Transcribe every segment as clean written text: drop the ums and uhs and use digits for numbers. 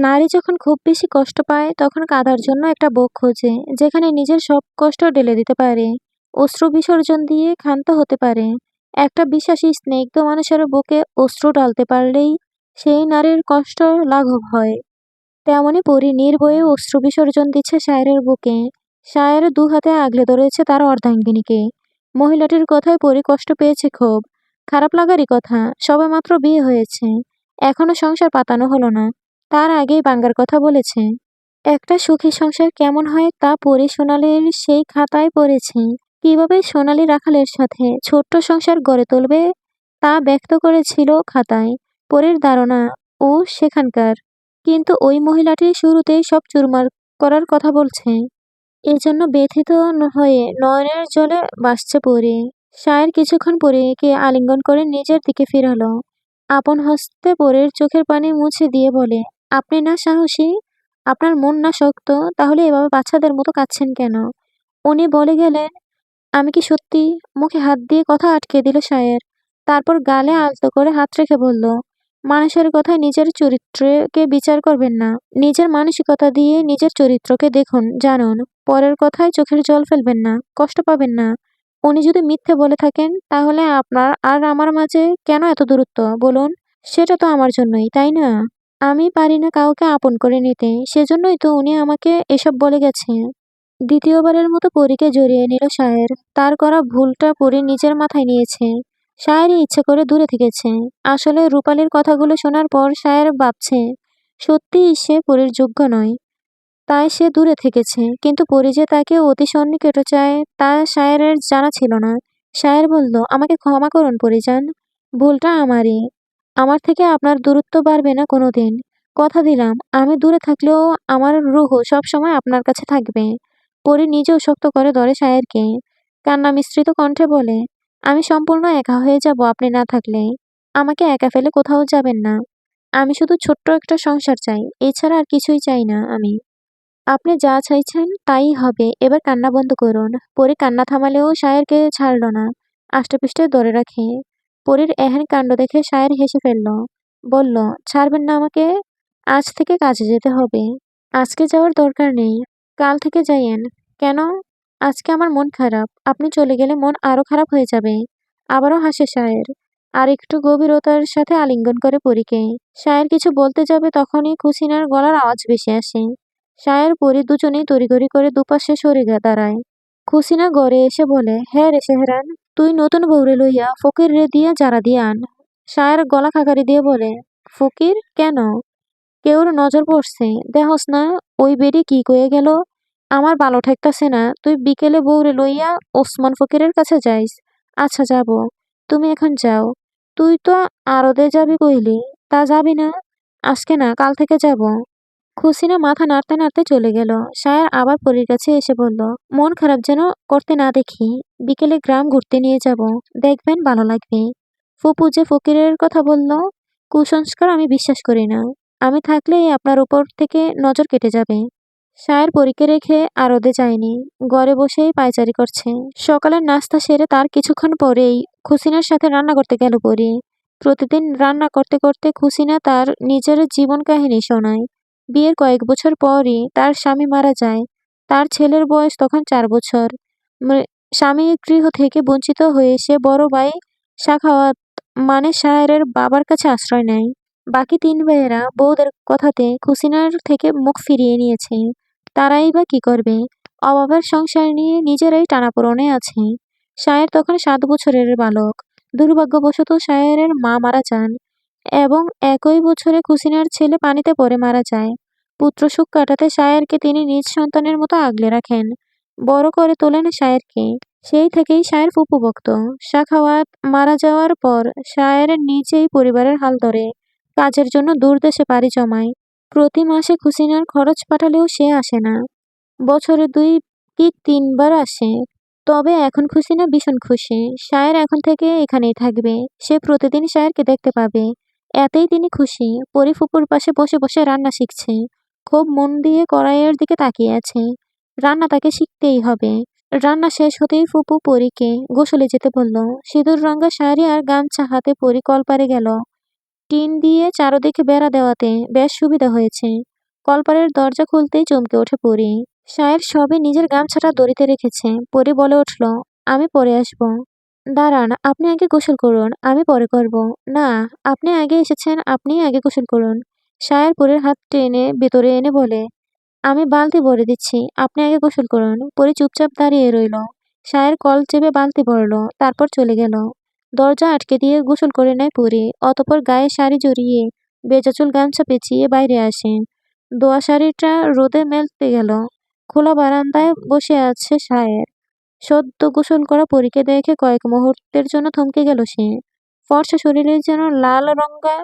নারী যখন খুব বেশি কষ্ট পায় তখন কাঁদার জন্য একটা বুক খোঁজে, যেখানে নিজের সব কষ্ট ঢেলে দিতে পারে, অশ্রু বিসর্জন দিয়ে ক্ষান্ত হতে পারে। একটা বিশ্বাসী স্নিগ্ধ মানুষের বুকে অশ্রু ঢালতে পারলেই সেই নারীর কষ্ট লাঘব হয়। তেমনি পরী নির্ভয়ে অশ্রু বিসর্জন দিচ্ছে শায়েরের বুকে। শায়ের দু হাতে আগলে ধরেছে তার অর্ধাঙ্গিনীকে। মহিলাটির কথায় পরী কষ্ট পেয়েছে খুব। খারাপ লাগারই কথা, সবেমাত্র বিয়ে হয়েছে, এখনো সংসার পাতানো হলো না, তার আগেই ভাঙার কথা বলেছে। একটা সুখী সংসার কেমন হয় তা পরী সোনালীর সেই খাতায় পড়েছে। কিভাবে সোনালী রাখালের সাথে ছোট্ট সংসার গড়ে তুলবে তা ব্যক্ত করেছিল খাতায়। পরীর ধারণা ও সেখানকার। কিন্তু ওই মহিলাটি শুরুতেই সব চুরমার করার কথা বলছে। এজন্য ব্যথিত হয়ে নয়নের জলে ভাসছে পরী। শায়ের কিছুক্ষণ পরীকে আলিঙ্গন করে নিজের দিকে ফিরালো। আপন হস্তে পরীর চোখের পানি মুছে দিয়ে বলে, আপনি না সাহসী, আপনার মন না শক্ত, তাহলে এভাবে বাচ্চাদের মতো কাঁদছেন কেন? উনি বলে গেলেন। আমি কি সত্যি? মুখে হাত দিয়ে কথা আটকে দিল শায়ের। তারপর গালে আলতো করে হাত রেখে বলল, মানুষের কথায় নিজের চরিত্রকে বিচার করবেন না। নিজের মানসিকতা দিয়ে নিজের চরিত্রকে দেখুন, জানুন। পরের কথায় চোখের জল ফেলবেন না, কষ্ট পাবেন না। উনি যদি মিথ্যে বলে থাকেন তাহলে আপনার আর আমার মাঝে কেন এত দূরত্ব বলুন? সেটা তো আমার জন্যই, তাই না? আমি পারি না কাউকে আপন করে নিতে, সেজন্যই তো উনি আমাকে এসব বলে গেছে। দ্বিতীয়বারের মতো পরীকে জড়িয়ে নিল শায়ের। তার করা ভুলটা পরী নিজের মাথায় নিয়েছে। শায়েরই ইচ্ছে করে দূরে থেকেছে। আসলে রূপালীর কথাগুলো শোনার পর শায়ের ভাবছে, সত্যিই সে পরীর যোগ্য নয়। তাই সে দূরে থেকেছে। কিন্তু পরী যে তাকে অতি সন্নিকটে চায় তা শায়েরের জানা ছিল না। শায়ের বলল, আমাকে ক্ষমা করুন পরীজান। ভুলটা আমারই। আমার থেকে আপনার দূরত্ব বাড়বে না কোনোদিন। কথা দিলাম, আমি দূরে থাকলেও আমার রুহ সবসময় আপনার কাছে থাকবে। পরী নিজেও শক্ত করে ধরে শায়েরকে। কান্না মিশ্রিত কণ্ঠে বলে, আমি সম্পূর্ণ একা হয়ে যাব আপনি না থাকলে। আমাকে একা ফেলে কোথাও যাবেন না। আমি শুধু ছোট্ট একটা সংসার চাই, এছাড়া আর কিছুই চাই না আমি। আপনি যা চাইছেন তাই হবে, এবার কান্না বন্ধ করুন। পরী কান্না থামালেও শায়েরকে ছাড়ল না, আষ্টেপৃষ্টে ধরে রাখে। পরীর এহেন কাণ্ড দেখে শায়ের হেসে ফেলল। বলল, ছাড়বেন না আমাকে? আজ থেকে কাজে যেতে হবে। আজকে যাওয়ার দরকার নেই, কাল থেকে যাইয়েন। কেন? আজকে আমার মন খারাপ, আপনি চলে গেলে মন আরো খারাপ হয়ে যাবে। আবারও হাসে শায়ের, আর একটু গভীরতার সাথে আলিঙ্গন করে পরীকে। শায়ের কিছু বলতে যাবে তখনই কুসিনার গলার আওয়াজ ভেসে আসে। শায়ের পরী দুজনেই তড়িঘড়ি করে দুপাশে সরে দাঁড়ায়। খুসিনা গড়ে এসে বলে, হ্যাঁ রে সেহরান, তুই নতুন বউরে লইয়া ফকির রে দিয়া জারা দিয়ে আন। শায়ের গলা খাকারি দিয়ে বলে, ফকির কেন? কেউর নজর পড়ছে, দেহস না ওই বেডি কি কয়ে গেল? আমার ভালো ঠেকতাছে না, তুই বিকেলে বউরে লইয়া ওসমান ফকিরের কাছে যাইস। আচ্ছা যাব, তুমি এখন যাও। তুই তো আরদে যাবি কইলি, তা যাবি না? আজকে না, কাল থেকে যাব। খুসিনা মাথা নাড়তে নাড়তে চলে গেল। শায়ের আবার পরীর কাছে এসে বলল, মন খারাপ যেন করতে না দেখি, বিকেলে গ্রাম ঘুরতে নিয়ে যাব, দেখবেন ভালো লাগবে। ফুপু যে ফকিরের কথা বলল, কুসংস্কার আমি বিশ্বাস করি না। আমি থাকলেই আপনার উপর থেকে নজর কেটে যাবে। শায়ের পরীকে রেখে আরদে যায়নি, ঘরে বসেই পায়চারি করছে। সকালের নাস্তা সেরে তার কিছুক্ষণ পরেই খুসিনার সাথে রান্না করতে গেল পরী। প্রতিদিন রান্না করতে করতে খুসিনা তার নিজের জীবন কাহিনী শোনায়। বিয়ের কয়েক বছর পরই তার স্বামী মারা যায়। তার ছেলের বয়স তখন 4 বছর। স্বামী গৃহ থেকে বঞ্চিত হয়ে সে বড় ভাই সাখাওয়াত মানে শায়েরের বাবার কাছে আশ্রয় নেয়। বাকি 3 ভাইয়েরা বউদের কথাতে খুসিনার থেকে মুখ ফিরিয়ে নিয়েছে। তারাই বা কি করবে? অভাবের সংসার নিয়ে নিজেরাই টানাপোড়েনে আছে। শায়ের তখন 7 বছরের বালক। দুর্ভাগ্যবশত শায়েরের মা মারা যান এবং একই বছরে খুসিনার ছেলে পানিতে পড়ে মারা যায়। পুত্রশোক কাটাতে শায়েরকে তিনি নিজ সন্তানের মতো আগলে রাখেন। বড় করে তোলেন শায়েরকে। সেই থেকেই শায়ের ফুপু ভক্ত। সাখাওয়াত মারা যাওয়ার পর শায়ের নিজেই পরিবারের হাল ধরে। কাজের জন্য দূর দেশে পাড়ি জমায়। প্রতি মাসে খুসিনার খরচ পাঠালেও সে আসে না। বছরে 2 কি 3 বার আসে। তবে এখন খুশি না, ভীষণ খুশি। শায়ের এখন থেকে এখানেই থাকবে। সে প্রতিদিন শায়েরকে দেখতে পাবে। এতেই তিনি খুশি। পরী ফুপুর পাশে বসে বসে রান্না শিখছে। খুব মন দিয়ে কড়াইয়ের দিকে তাকিয়ে আছে। রান্না তাকে শিখতেই হবে। রান্না শেষ হতেই ফুপু পরীকে গোসলে যেতে বলল। সিঁদুর রঙা শাড়ি আর গামছা হাতে পরী কলপারে গেল। টিন দিয়ে চারদিকে বেড়া দেওয়াতে বেশ সুবিধা হয়েছে। কলপারের দরজা খুলতেই চমকে ওঠে পরি। সায়ের সবে নিজের গামছাটা দড়িতে রেখেছে। পরি বলে উঠল, আমি পরে আসব। দাঁড়ান, আপনি আগে গোসল করুন, আমি পরে করব। না, আপনি আগে এসেছেন, আপনিই আগে গোসল করুন। সায়ের পরির হাত টেনে ভেতরে এনে বলে, আমি বালতি ভরে দিচ্ছি, আপনি আগে গোসল করুন। পরি চুপচাপ দাঁড়িয়ে রইল। সায়ের কল চেপে বালতি ভরল, তারপর চলে গেল। দরজা আটকে দিয়ে গোসল করে নেয় পরি। অতঃপর গায়ে শাড়ি জড়িয়ে ভেজা চুল গামছা পেঁচিয়ে বাইরে আসে। ধোয়া শাড়িটা রোদে মেলতে গেল। খোলা বারান্দায় বসে আছে সায়ের। সদ্য গোসল করা পরীকে দেখে কয়েক মুহূর্তের জন্য থমকে গেল সে। ফর্সা শরীরে যেন লাল রঙা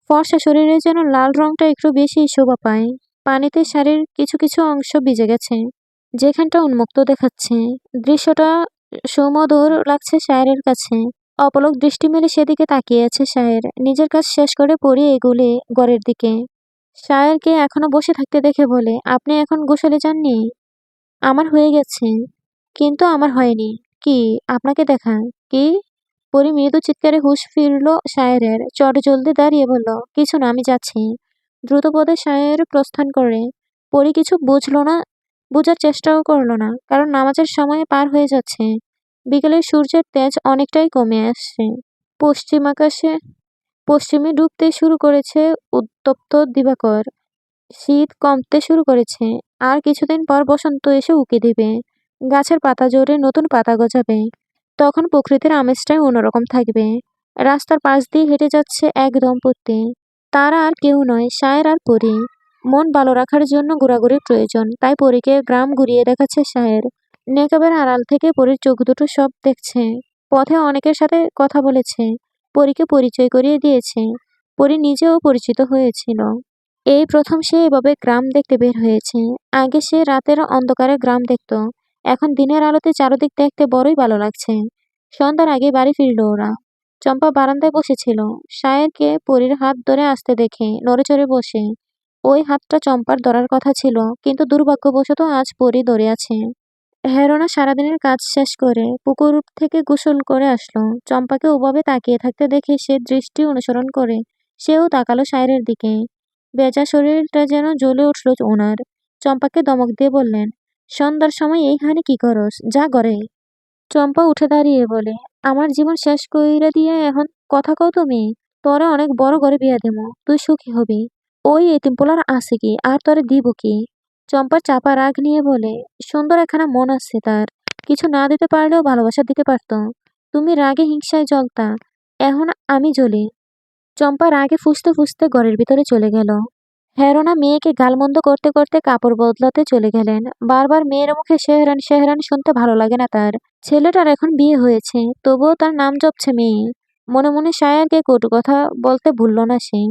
ফর্সা শরীরে যেন লাল রংটা একটু বেশি শোভা পায়। পানিতে শাড়ির কিছু কিছু অংশ ভিজে গেছে, যেখানটা উন্মুক্ত দেখাচ্ছে। দৃশ্যটা সুমধুর লাগছে সায়েরের কাছে। অপলক দৃষ্টি মেলে সেদিকে তাকিয়ে আছে সায়ের। নিজের কাজ শেষ করে পরি এগুলে ঘরের দিকে। সায়েরকে এখনো বসে থাকতে দেখে বলে, আপনি এখন গোসলে যাননি? আমার হয়ে গেছে। কিন্তু আমার হয়নি। কি? আপনাকে দেখা? কি? পরি মৃদু চিৎকারে হুঁশ ফিরল সায়েরের। চটজলদি দাঁড়িয়ে বলল, কিছু না, আমি যাচ্ছি। দ্রুতপদে সায়ের প্রস্থান করে। পরি কিছু বুঝল না, বোঝার চেষ্টাও করল না, কারণ নামাজের সময় পার হয়ে যাচ্ছে। বিকেলের সূর্যের তেজ অনেকটাই কমে আসছে। পশ্চিম আকাশে পশ্চিমে ডুবতে শুরু করেছে উত্তপ্ত দিবাকর। শীত কমতে শুরু করেছে। আর কিছুদিন পর বসন্ত এসে উকি দিবে। গাছের পাতা জোরে নতুন পাতা গজাবে। তখন প্রকৃতির আমেজটাই অন্যরকম থাকবে। রাস্তার পাশ দিয়ে হেঁটে যাচ্ছে এক দম্পতি। তারা আর কেউ নয়, সায়ের আর পরি। মন ভালো রাখার জন্য ঘোরাঘুরির প্রয়োজন, তাই পরীকে গ্রাম ঘুরিয়ে দেখাচ্ছে সায়ের। নেকাবের আড়াল থেকে পরীর চোখ দুটো সব দেখছে। পথে অনেকের সাথে কথা বলেছে। পরীকে পরিচয় করিয়ে দিয়েছে। পরি নিজেও পরিচিত হয়েছিল। এই প্রথম সে এভাবে গ্রাম দেখতে বের হয়েছে। আগে সে রাতের অন্ধকারে গ্রাম দেখত। এখন দিনের আলোতে চারদিক দেখতে বড়ই ভালো লাগছে। সন্ধ্যার আগে বাড়ি ফিরল ওরা। চম্পা বারান্দায় বসেছিল। সায়েরকে পরীর হাত ধরে আসতে দেখে নড়েচড়ে বসে। ওই হাতটা চম্পার ধরার কথা ছিল, কিন্তু দুর্ভাগ্যবশত আজ পরী ধরে আছে। হেরোনা সারাদিনের কাজ শেষ করে পুকুর থেকে গোসল করে আসলো। চম্পাকে ওভাবে তাকিয়ে থাকতে দেখে সে দৃষ্টি অনুসরণ করে সেও তাকালো সায়েরের দিকে। বেজা শরীরটা যেন জ্বলে উঠল ওনার। চম্পাকে ধমক দিয়ে বললেন, সন্ধ্যার সময় এইখানে কি করস? যা ঘরে। চম্পা উঠে দাঁড়িয়ে বলে, আমার জীবন শেষ কইরা দিয়ে এখন কথা কও তুমি? তোরে অনেক বড় ঘরে বিয়া দিমু, তুই সুখী হবি। ওই এতিম পোলার আছে কি, আর তোরে দিব কি? চম্পার চাপা রাগ নিয়ে বলে, সুন্দর একখানা মন আছে তার, কিছু না দিতে পারলেও ভালোবাসা দিতে পারতো। তুমি রাগে হিংসায় জ্বলতা, এখন আমি জ্বলি। চম্পা রাগে ফুঁসতে ফুঁসতে ঘরের ভিতরে চলে গেল। হেরোনা মেয়েকে গালমন্দ করতে করতে কাপড় বদলাতে চলে গেলেন। বারবার মেয়ের মুখে সেহরান সেহরান শুনতে ভালো লাগে না তার। ছেলেটার এখন বিয়ে হয়েছে, তবুও তার নাম জপছে মেয়ে। মনে মনে সায়ারকে কটু কথা বলতে ভুলল না সে।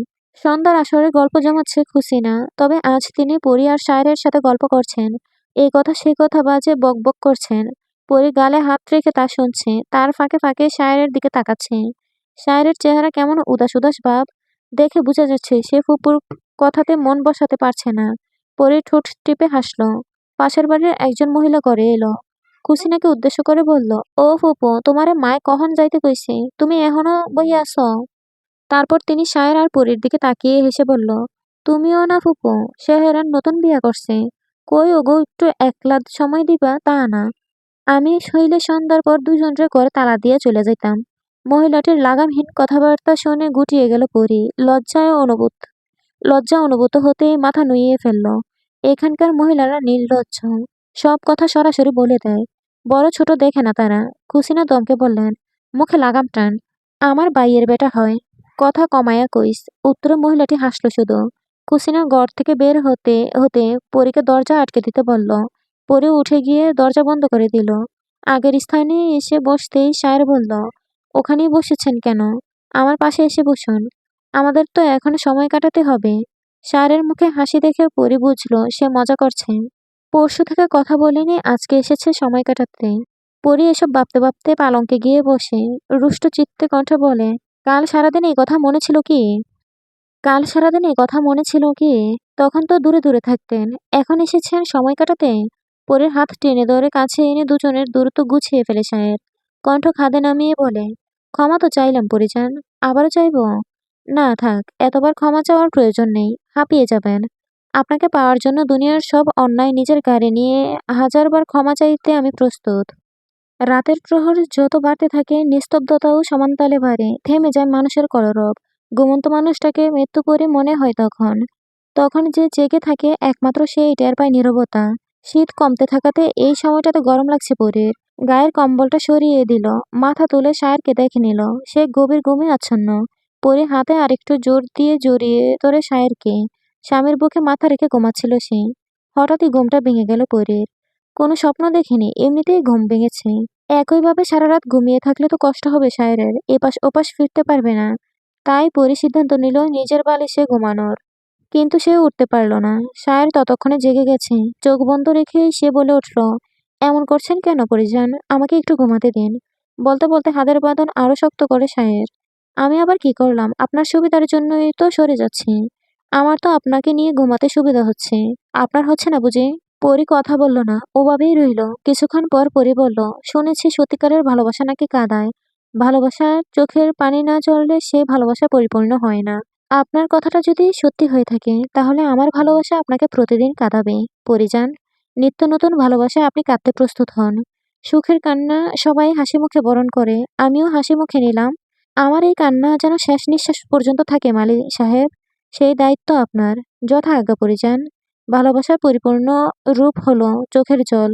সন্ধ্যার আসরে গল্প জমাচ্ছে খুশিনা, তবে আজ তিনি পরি আর সায়রের সাথে গল্প করছেন। এই কথা সে কথা বাজে বক বক করছেন। পরি গালে হাত রেখে তা শুনছে, তার ফাঁকে ফাঁকে সায়রের দিকে তাকাচ্ছে। সায়রের চেহারা কেমন উদাস উদাস ভাব। দেখে বোঝা যাচ্ছে সে ফুপুর কথাতে মন বসাতে পারছে না। পরে ঠোঁট টিপে হাসলো। পাশের বাড়ির একজন মহিলা ঘরে এলো। কুসিনাকে উদ্দেশ্য করে বলল, ও ফুপু, তোমারে মায় কখন যাইতে কইছে, তুমি এখনো বইয়া আছো? তারপর তিনি সায়ের আর পরীর দিকে তাকিয়ে হেসে বলল, তুমিও না ফুপু? সেহেরান নতুন বিয়া করছে। কই ওগো, একটু একলা সময় দিবা তা না। আমি হইলে সন্ধ্যার পর দুজনরে ঘরে তালা দিয়ে চলে যাইতাম। মহিলাটির লাগামহীন কথাবার্তা শুনে গুটিয়ে গেল পরি। লজ্জা অনুভূত হতেই মাথা নুইয়ে ফেলল। এখানকার মহিলারা নির্লজ্জ। সব কথা সরাসরি বলে দেয়। বড় ছোট দেখে না তারা। খুসিনা দমকে বললেন, মুখে লাগাম টান। আমার বাইয়ের বেটা হয়, কথা কমায়া কইস। উত্তরে মহিলাটি হাসল শুধু। খুসিনা ঘর থেকে বের হতে হতে পরীকে দরজা আটকে দিতে বলল। পরে উঠে গিয়ে দরজা বন্ধ করে দিল। আগের স্থানে এসে বসতেই সায়ের বলল, ওখানেই বসেছেন কেন? আমার পাশে এসে বসুন। আমাদের তো এখনো সময় কাটাতে হবে। সায়েরের মুখে হাসি দেখে পরি বুঝলো সে মজা করছে। পরশু থেকে কথা বলেনি, আজকে এসেছে সময় কাটাতে। পরি এসব ভাবতে ভাবতে পালঙ্কে গিয়ে বসে। রুষ্ট চিত্তে কণ্ঠে বলে, কাল সারাদিন এই কথা মনে ছিল কি? কাল সারাদিন এই কথা মনে ছিল কি? তখন তো দূরে দূরে থাকতেন, এখন এসেছেন সময় কাটাতে। পরের হাত টেনে ধরে কাছে এনে দুজনের দূরত্ব গুছিয়ে ফেলে সায়ের। কণ্ঠ খাদে নামিয়ে বলে, ক্ষমা তো চাইলাম পরিজান, আবারও চাইবো? না থাক, এতবার ক্ষমা চাওয়ার প্রয়োজন নেই, হাঁপিয়ে যাবেন। আপনাকে পাওয়ার জন্য দুনিয়ার সব অন্যায় নিজের ঘাড়ে নিয়ে হাজারবার ক্ষমা চাইতে আমি প্রস্তুত। রাতের প্রহর যত বাড়তে থাকে নিস্তব্ধতাও সমানতালে বাড়ে, থেমে যায় মানুষের কলরব। ঘুমন্ত মানুষটাকে মৃত্যু পরে মনে হয় তখন। তখন যে জেগে থাকে একমাত্র সেই টের পায় নীরবতা। শীত কমতে থাকাতে এই সময়টাতে গরম লাগছে পরীর। গায়ের কম্বলটা সরিয়ে দিল, মাথা তুলে সায়রকে দেখে নিল। সে গভীর ঘুমে আচ্ছন্ন। পরী হাতে আরেকটু জোর দিয়ে জড়িয়ে ধরে সায়রকে। স্বামীর বুকে মাথা রেখে ঘুমাচ্ছিল সে। হঠাৎই ঘুমটা ভেঙে গেল পরীর। কোনো স্বপ্ন দেখেনি, এমনিতেই ঘুম ভেঙেছে। একইভাবে সারা রাত ঘুমিয়ে থাকলে তো কষ্ট হবে সায়রের, এপাশ ওপাশ ফিরতে পারবে না। তাই পরি সিদ্ধান্ত নিল নিজের বালিশে ঘুমানোর। কিন্তু সে উঠতে পারল না। সায়র ততক্ষণে জেগে গেছে। চোখ বন্ধ রেখেই সে বলে উঠল, এমন করছেন কেন পরিজান? আমাকে একটু ঘুমাতে দিন। বলতে বলতে হাতের বাঁধন আরো শক্ত করে সায়ের। আমি আবার কি করলাম? আপনার সুবিধার জন্যই তো সরে যাচ্ছি। আমার তো আপনাকে নিয়ে ঘুমাতে সুবিধা হচ্ছে। আপনার হচ্ছে না বুঝি? পরি কথা বলল না, ওভাবেই রইল। কিছুক্ষণ পর পরি বলল, শুনেছি সত্যিকারের ভালোবাসা নাকি কাঁদায়। ভালোবাসার চোখের পানি না ঝরলে সেই ভালোবাসা পরিপূর্ণ হয় না। আপনার কথাটা যদি সত্যি হয়ে থাকে তাহলে আমার ভালোবাসা আপনাকে প্রতিদিন কাঁদাবে পরিজান। নিত্য নতুন ভালোবাসায় আপনি কাঁদতে প্রস্তুত হন। সুখের কান্না সবাই হাসি মুখে বরণ করে, আমিও হাসি মুখে নিলাম। আমার এই কান্না যেন শেষ নিঃশ্বাস পর্যন্ত থাকে মালি সাহেব। সেই দায়িত্ব আপনার। যথা আজ্ঞা পরিজান। ভালোবাসার পরিপূর্ণ রূপ হলো চোখের জল।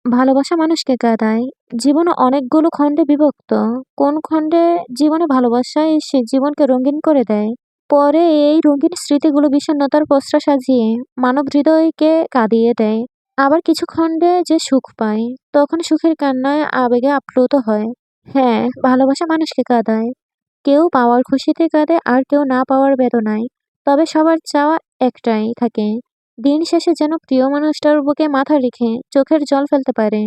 ভালোবাসা মানুষকে কাঁদায়। জীবন অনেকগুলো খণ্ডে বিভক্ত। কোন খণ্ডে জীবনে ভালোবাসা এসে জীবনকে রঙিন করে দেয়। পরে এই রঙিন স্মৃতিগুলো বিষণ্ণতার পসরা সাজিয়ে মানব হৃদয়কে কাঁদিয়ে দেয়। আবার কিছু খণ্ডে যে সুখ পায়, তখন সুখের কান্নায় আবেগে আপ্লুত হয়। হ্যাঁ, ভালোবাসা মানুষকে কাঁদায়। কেউ পাওয়ার খুশিতে কাঁদে আর কেউ না পাওয়ার বেদনায়। তবে সবার চাওয়া একটাই থাকে, দিন শেষে যেন প্রিয় মানুষটার বুকে মাথা রেখে চোখের জল ফেলতে পারে।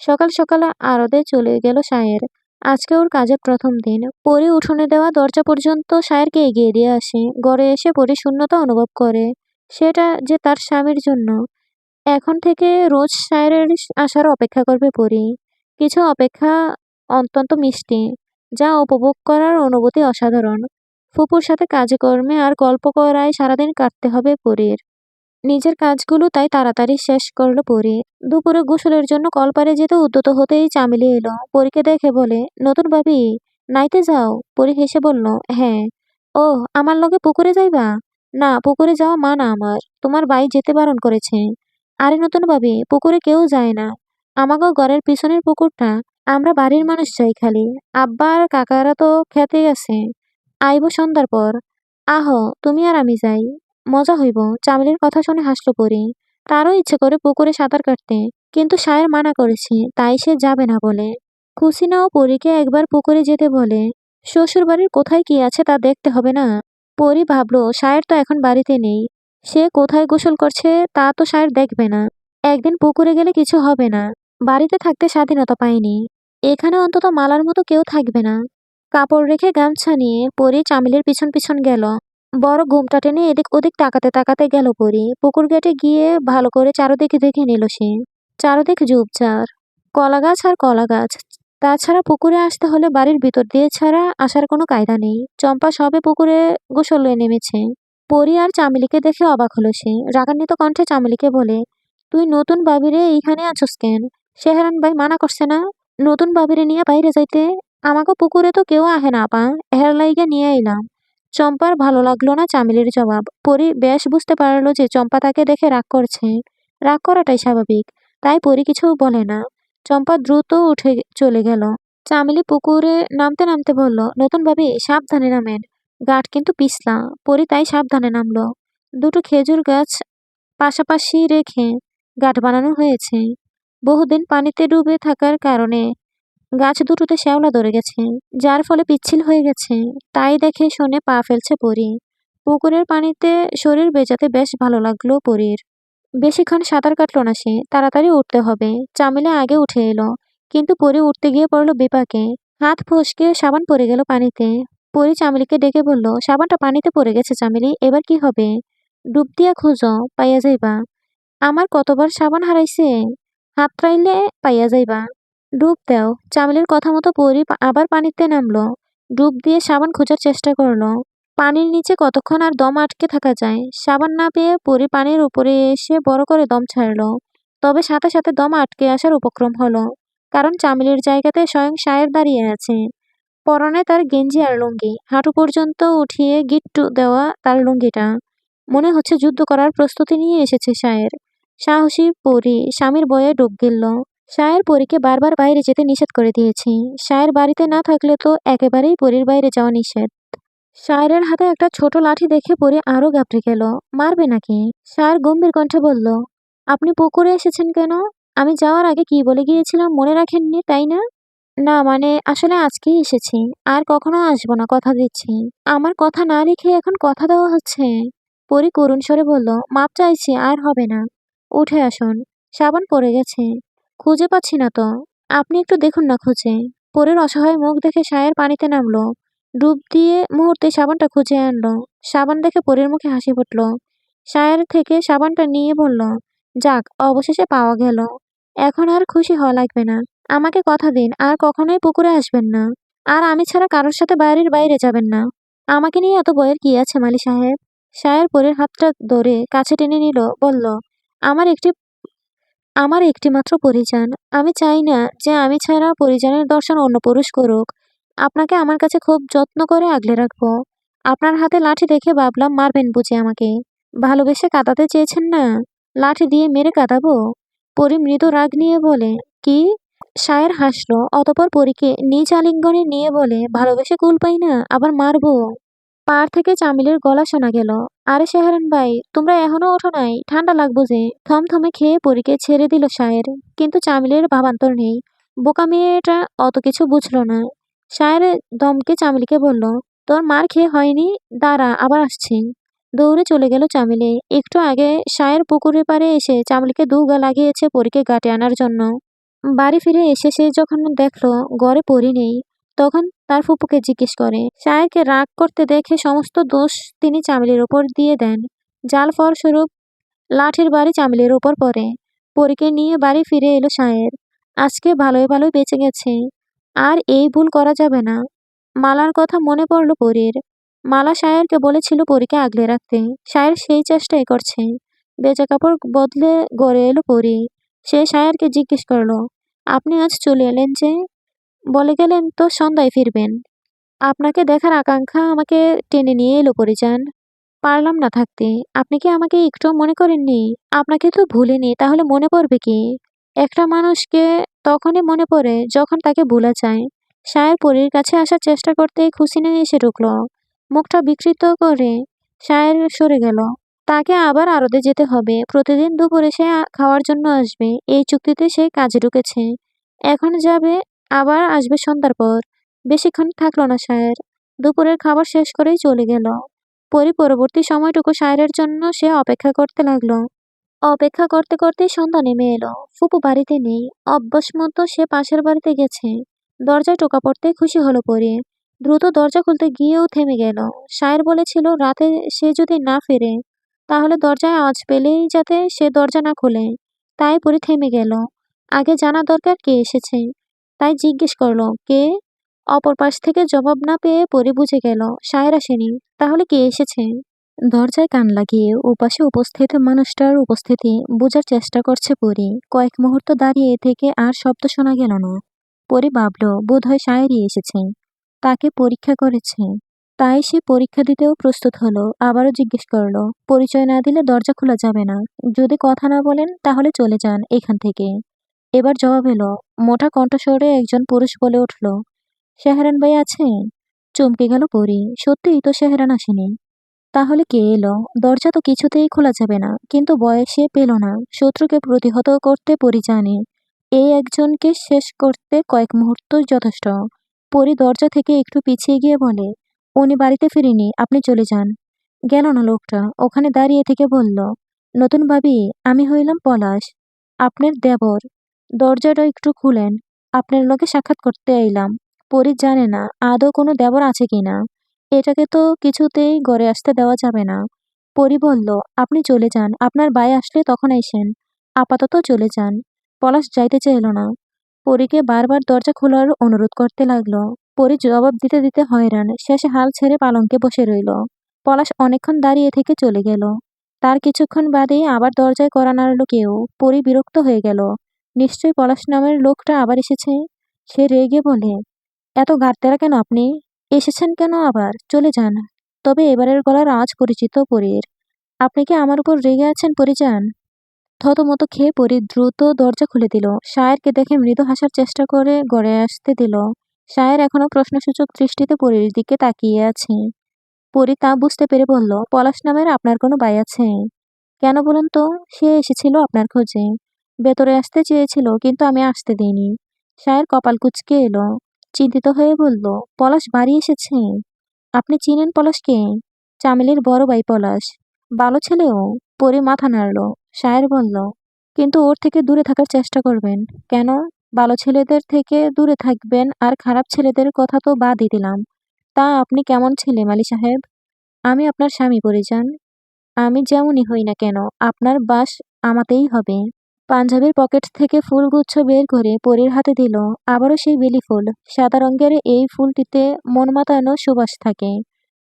সকাল সকাল আরতে চলে গেল সায়ের। আজকে ওর কাজের প্রথম দিন। পরি উঠোনে দেওয়া দরজা পর্যন্ত সায়েরকে এগিয়ে দিয়ে আসে। ঘরে এসে পরি শূন্যতা অনুভব করে। সেটা যে তার স্বামীর জন্য। এখন থেকে রোজ সায়েরের আসার অপেক্ষা করবে পরি। কিছু অপেক্ষা অত্যন্ত মিষ্টি, যা উপভোগ করার অনুভূতি অসাধারণ। ফুপুর সাথে কাজকর্মে আর গল্প করায় সারাদিন কাটতে হবে পরীর। নিজের কাজগুলো তাই তাড়াতাড়ি শেষ করল পরি। দুপুরে গোসলের জন্য কলপারে যেতে উদ্যত হতেই চামেলি এলো। পরীকে দেখে বলে, নতুন ভাবি, নাইতে যাও? পরি হেসে বলল, হ্যাঁ। ও, আমার লগে পুকুরে যাইবা? না, পুকুরে যাওয়া মানা আমার। তোমার ভাই যেতে বারণ করেছে। আরে নতুন ভাবি, পুকুরে কেউ যায় না। আমাগো ঘরের পিছনের পুকুরটা। আমরা বাড়ির মানুষ যাই খালি। আব্বা আর কাকারা তো খেতে গেছে। আইব সন্ধ্যার পর। আহো, তুমি আর আমি যাই। মজা হইব। চামেলির কথা শুনে হাসল পরি। তারও ইচ্ছে করে পুকুরে সাঁতার কাটতে, কিন্তু সায়ের মানা করেছে, তাই সে যাবে না বলে। কুসিনাও পরীকে একবার পুকুরে যেতে বলে। শ্বশুর বাড়ির কোথায় কি আছে তা দেখতে হবে না? পরি ভাবলো সায়ের তো এখন বাড়িতে নেই। সে কোথায় গোসল করছে তা তো সায়ের দেখবে না। একদিন পুকুরে গেলে কিছু হবে না। বাড়িতে থাকতে স্বাধীনতা পায়নি। এখানে অন্তত মালার মতো কেউ থাকবে না। কাপড় রেখে গামছা নিয়ে পরি চামেলির পিছন পিছন গেল। বড় ঘুমটা টেনে এদিক ওদিক তাকাতে তাকাতে গেল পরি। পুকুর ঘাটে গিয়ে ভালো করে চারদিকে দেখে নিল সে। চারদিক ঝোপঝাড়, কলা গাছ আর কলা গাছ। তাছাড়া পুকুরে আসতে হলে বাড়ির ভিতর দিয়ে ছাড়া আসার কোনো কায়দা নেই। চম্পা সবে পুকুরে গোসলে নেমেছে। পরি আর চামেলিকে দেখে অবাক হলো সে। রাগান্বিত কণ্ঠে চামেলিকে বলে, তুই নতুন বাবিরে এইখানে আছোস কেন? শেহারান ভাই মানা করছে না নতুন বাবিরে নিয়ে বাইরে যাইতে? আমাকে পুকুরে তো কেউ আহে না আপা, হের লাইগা নিয়ে এলাম। চম্পার ভালো লাগলো না চামেলির জবাব। পরি বেশ বুঝতে পারলো যে চম্পা তাকে দেখে রাগ করছে। রাগ করাটাই স্বাভাবিক। তাই পরি কিছু বলে না। চম্পা দ্রুত উঠে চলে গেল। চামেলি পুকুরে নামতে নামতে বলল, নতুন ভাবি সাবধানে নামেন। গাঠ কিন্তু পিছলা। পরি তাই সাবধানে নামলো। দুটো খেজুর গাছ পাশাপাশি রেখে গাঁট বানানো হয়েছে। বহুদিন পানিতে ডুবে থাকার কারণে গাছ দুটোতে শ্যাওলা ধরে গেছে, যার ফলে পিচ্ছিল হয়ে গেছে। তাই দেখে শুনে পা ফেলছে পরি। পুকুরের পানিতে শরীর ভেজাতে বেশ ভালো লাগলো পরির। বেশিক্ষণ সাঁতার কাটলো না সে। তাড়াতাড়ি উঠতে হবে। চামেলি আগে উঠে এলো, কিন্তু পরি উঠতে গিয়ে পড়লো বিপাকে। হাত ফসকে সাবান পড়ে গেল পানিতে। পরি চামেলিকে ডেকে বলল, সাবানটা পানিতে পড়ে গেছে চামেলি, এবার কি হবে? ডুব দিয়া খুঁজো, পাইয়া যাইবা। আমার কতবার সাবান হারাইছে, হাতড়াইলে পাইয়া যাইবা। ডুব দাও। চামেলির কথা মতো পরি আবার পানিতে নামলো। ডুব দিয়ে সাবান খোঁজার চেষ্টা করলো। পানির নিচে কতক্ষণ আর দম আটকে থাকা যায়? সাবান না পেয়ে পরি পানির উপরে এসে বড় করে দম ছাড়লো। তবে সাথে সাথে দম আটকে আসার উপক্রম হলো। কারণ চামেলির জায়গাতে স্বয়ং সায়ের দাঁড়িয়ে আছে। পরনে তার গেঞ্জি আর লুঙ্গি, হাঁটু পর্যন্ত উঠিয়ে গিট্টু দেওয়া তার লুঙ্গিটা। মনে হচ্ছে যুদ্ধ করার প্রস্তুতি নিয়ে এসেছে সায়ের। সাহসী পরী স্বামীর বয়ে ডুব গেল। সায়ের পরীকে বারবার বাইরে যেতে নিষেধ করে দিয়েছি। সায়ের বাড়িতে না থাকলে তো একেবারেই পরীর বাইরে যাওয়া নিষেধ। সায়েরের হাতে একটা ছোট লাঠি দেখে পরে আরো ঘাবড়ে গেল। মারবে নাকি? সায়ের গম্ভীর কণ্ঠে বলল, আপনি পুকুরে এসেছেন কেন? আমি যাওয়ার আগে কি বলে গিয়েছিলাম মনে রাখেননি, তাই না? না মানে আসলে আজকেই এসেছি। আর কখনো আসবো না, কথা দিচ্ছি। আমার কথা না রেখে এখন কথা দেওয়া হচ্ছে। পরী করুণ স্বরে বলল, মাপ চাইছি, আর হবে না। উঠে আসুন। সাবান পড়ে গেছে। খুঁজে পাচ্ছি না তো। আপনি একটু দেখুন না খুঁজে। পরীর অসহায় মুখ দেখে সায়ের পানিতে নামলো। ডুব দিয়ে মুহূর্তে সাবানটা খুঁজে আনলো। সাবান দেখে পরীর মুখে হাসি ফুটল। সায়ের থেকে সাবানটা নিয়ে বলল, যাক অবশেষে পাওয়া গেল। এখন আর খুশি হওয়া লাগবে না। আমাকে কথা দিন আর কখনোই পুকুরে আসবেন না। আর আমি ছাড়া কারোর সাথে বাড়ির বাইরে যাবেন না। আমাকে নিয়ে এত ভয়ের কি আছে মালি সাহেব? সায়ের পরের হাতটা ধরে কাছে টেনে নিল, বলল, আমার একটি আমার একটিমাত্র পরিজান। আমি চাই না যে আমি ছাড়া পরিজানের দর্শন অন্য পুরুষ করুক। আপনাকে আমার কাছে খুব যত্ন করে আগলে রাখবো। আপনার হাতে লাঠি দেখে ভাবলাম মারবেন বুঝি আমাকে। ভালোবেসে কাঁদাতে চেয়েছেন না? লাঠি দিয়ে মেরে কাঁদাবো? পরি মৃদু রাগ নিয়ে বলে, কি? সায়ের হাসলো, অতঃপর পরীকে নিজ আলিঙ্গনে নিয়ে বলে, ভালোবেসে কুল পাই না, আবার মারবো? পাড় থেকে চামেলির গলা শোনা গেল, আরে শেহরান ভাই, তোমরা এখনো ওঠো নাই? ঠান্ডা লাগবো যে। থমথমে খেয়ে পরীকে ছেড়ে দিল সায়ের। কিন্তু চামেলির ভাবান্তর নেই। বোকা মেয়েটা অত কিছু বুঝলো না। সায়ের দমকে চামেলিকে বলল, তোর মার খেয়ে হয়নি, দাঁড়া আবার আসছি। দৌড়ে চলে গেল চামেলি। একটু আগে সায়ের পুকুরের পাড়ে এসে চামেলিকে দু গা লাগিয়েছে পরীকে গাটে আনার জন্য। বাড়ি ফিরে এসে সে যখন দেখলো ঘরে পরি নেই, তখন তার ফুপুকে জিজ্ঞেস করে। সায়েরকে রাগ করতে দেখে সমস্ত দোষ তিনি চামেলির ওপর দিয়ে দেন। যার ফলস্বরূপ লাঠির বাড়ি চামেলির ওপর পড়ে। পরীকে নিয়ে বাড়ি ফিরে এলো সায়ের। আজকে ভালোই ভালোই বেঁচে গেছে। আর এই ভুল করা যাবে না। মালার কথা মনে পড়ল পরীর। মালা সায়েরকে বলেছিল পরীকে আগলে রাখতে। সায়ের সেই চেষ্টাই করছে। বেজা কাপড় বদলে গড়ে এলো পরী। সে সায়েরকে জিজ্ঞেস করলো, আপনি আজ চলে এলেন যে? বলে গেলেন তো সন্ধ্যায় ফিরবেন। আপনাকে দেখার আকাঙ্ক্ষা আমাকে টেনে নিয়ে এলো পরিজান। পারলাম না থাকতে। আপনি কি আমাকে একটুও মনে করেননি? আপনাকে তো ভুলিনি, তাহলে মনে পড়বে কি? একটা মানুষকে তখনই মনে পড়ে যখন তাকে ভোলা যায়। সায়ের পরীর কাছে আসার চেষ্টা করতেই খুসিনে এসে ঢুকলো। মুখটা বিকৃত করে সায়ের সরে গেল। তাকে আবার আড়তে যেতে হবে। প্রতিদিন দুপুরে সে খাওয়ার জন্য আসবে। এই চুক্তিতে সে কাজে ঢুকেছে। এখন যাবে, আবার আসবে সন্ধ্যার পর। বেশিক্ষণ থাকলো না সায়ের। দুপুরের খাবার শেষ করেই চলে গেল। পরবর্তী সময়টুকু সায়েরের জন্য সে অপেক্ষা করতে লাগলো। অপেক্ষা করতে করতেই সন্ধ্যা নেমে এলো। ফুপু বাড়িতে নেই। অভ্যাস মতো সে পাশের বাড়িতে গেছে। দরজায় টোকা পড়তেই খুশি হলো পরি। দ্রুত দরজা খুলতে গিয়েও থেমে গেল। সায়ের বলেছিল রাতে সে যদি না ফেরে, তাহলে দরজায় আওয়াজ পেলেই যাতে সে দরজা না খোলে। তাই পরি থেমে গেল। আগে জানা দরকার কে এসেছে। তাই জিজ্ঞেস করলো, কে? অপর পাশ থেকে জবাব না পেয়ে পরি বুঝে গেল সায়ের আসেনি। তাহলে কে এসেছে? দরজায় কান লাগিয়ে ওপাশে উপস্থিত মানুষটার উপস্থিতি বোঝার চেষ্টা করছে পরি। কয়েক মুহূর্ত দাঁড়িয়ে থেকে আর শব্দ শোনা গেল না। পরি ভাবল বোধহয় শায়েরই এসেছে। তাকে পরীক্ষা করেছে। তাই সে পরীক্ষা দিতেও প্রস্তুত হলো। আবারও জিজ্ঞেস করলো, পরিচয় না দিলে দরজা খোলা যাবে না। যদি কথা না বলেন তাহলে চলে যান এখান থেকে। এবার জবাব এলো। মোটা কণ্ঠস্বরে একজন পুরুষ বলে উঠল, শেহরান ভাই আছেন? চমকে গেল পরি। সত্যিই তো শেহরান আসেনি। তাহলে কে এলো? দরজা তো কিছুতেই খোলা যাবে না। কিন্তু ভয় সে পেল না। শত্রুকে প্রতিহত করতে পরি জানে। এই একজনকে শেষ করতে কয়েক মুহূর্ত যথেষ্ট। পরি দরজা থেকে একটু পিছিয়ে গিয়ে বলে, উনি বাড়িতে ফিরেনি, আপনি চলে যান। গেল না লোকটা। ওখানে দাঁড়িয়ে থেকে বলল, নতুন ভাবি, আমি হইলাম পলাশ, আপনার দেবর। দরজাটা একটু খুলেন। আপনার লগে সাক্ষাৎ করতে আইলাম। পরি জানে না আদৌ কোনো দেবর আছে কিনা। এটাকে তো কিছুতেই ঘরে আসতে দেওয়া যাবে না। পরি বলল, আপনি চলে যান, আপনার ভাই আসলে তখন আইসেন। আপাতত চলে যান। পলাশ যাইতে চাইল না। পরীকে বারবার দরজা খোলার অনুরোধ করতে লাগলো। পরি জবাব দিতে দিতে হয়রান, শেষে হাল ছেড়ে পালঙ্কে বসে রইল। পলাশ অনেকক্ষণ দাঁড়িয়ে থেকে চলে গেল। তার কিছুক্ষণ বাদেই আবার দরজায় কড়া নাড়ল কেউ। পরি বিরক্ত হয়ে গেল। নিশ্চয়ই পলাশ নামের লোকটা আবার এসেছে। সে রেগে বলে, এত গাড়তেরা কেন আপনি? এসেছেন কেন আবার? চলে যান। তবে এবারের গলার আওয়াজ পরিচিত পরীর। আপনি কি আমার উপর রেগে আছেন পরিজান? থতমত খেয়ে পরি দ্রুত দরজা খুলে দিল। শায়েরকে দেখে মৃদু হাসার চেষ্টা করে গড়ে আসতে দিল। শায়ের এখনো প্রশ্নসূচক দৃষ্টিতে পরীর দিকে তাকিয়ে আছে। পরি তা বুঝতে পেরে বলল, পলাশ নামের আপনার কোনো ভাই আছে? কেন বলুন তো? সে এসেছিল আপনার খোঁজে। ভেতরে আসতে চেয়েছিল, কিন্তু আমি আসতে দিইনি। শায়ের কপাল কুঁচকে এলো। চিন্তিত হয়ে বলল, পলাশ বাড়ি এসেছে? আপনি চিনেন পলাশকে? চামেলির বড় ভাই পলাশ। ভালো ছেলেও। পরি মাথা নাড়ল। শায়ের বলল, কিন্তু ওর থেকে দূরে থাকার চেষ্টা করবেন। কেন? ভালো ছেলেদের থেকে দূরে থাকবেন আর খারাপ ছেলেদের কথা তো বাদই দিলাম। তা আপনি কেমন ছেলে মালি সাহেব? আমি আপনার স্বামী পরিজান। আমি যেমনই হই না কেন, আপনার বাস আমাতেই হবে। পাঞ্জাবির পকেট থেকে ফুলগুচ্ছ বের করে পরীর হাতে দিল। আবারও সেই বেলি ফুল। সাদা রঙের এই ফুলটিতে মন মাতানো সুবাস থাকে।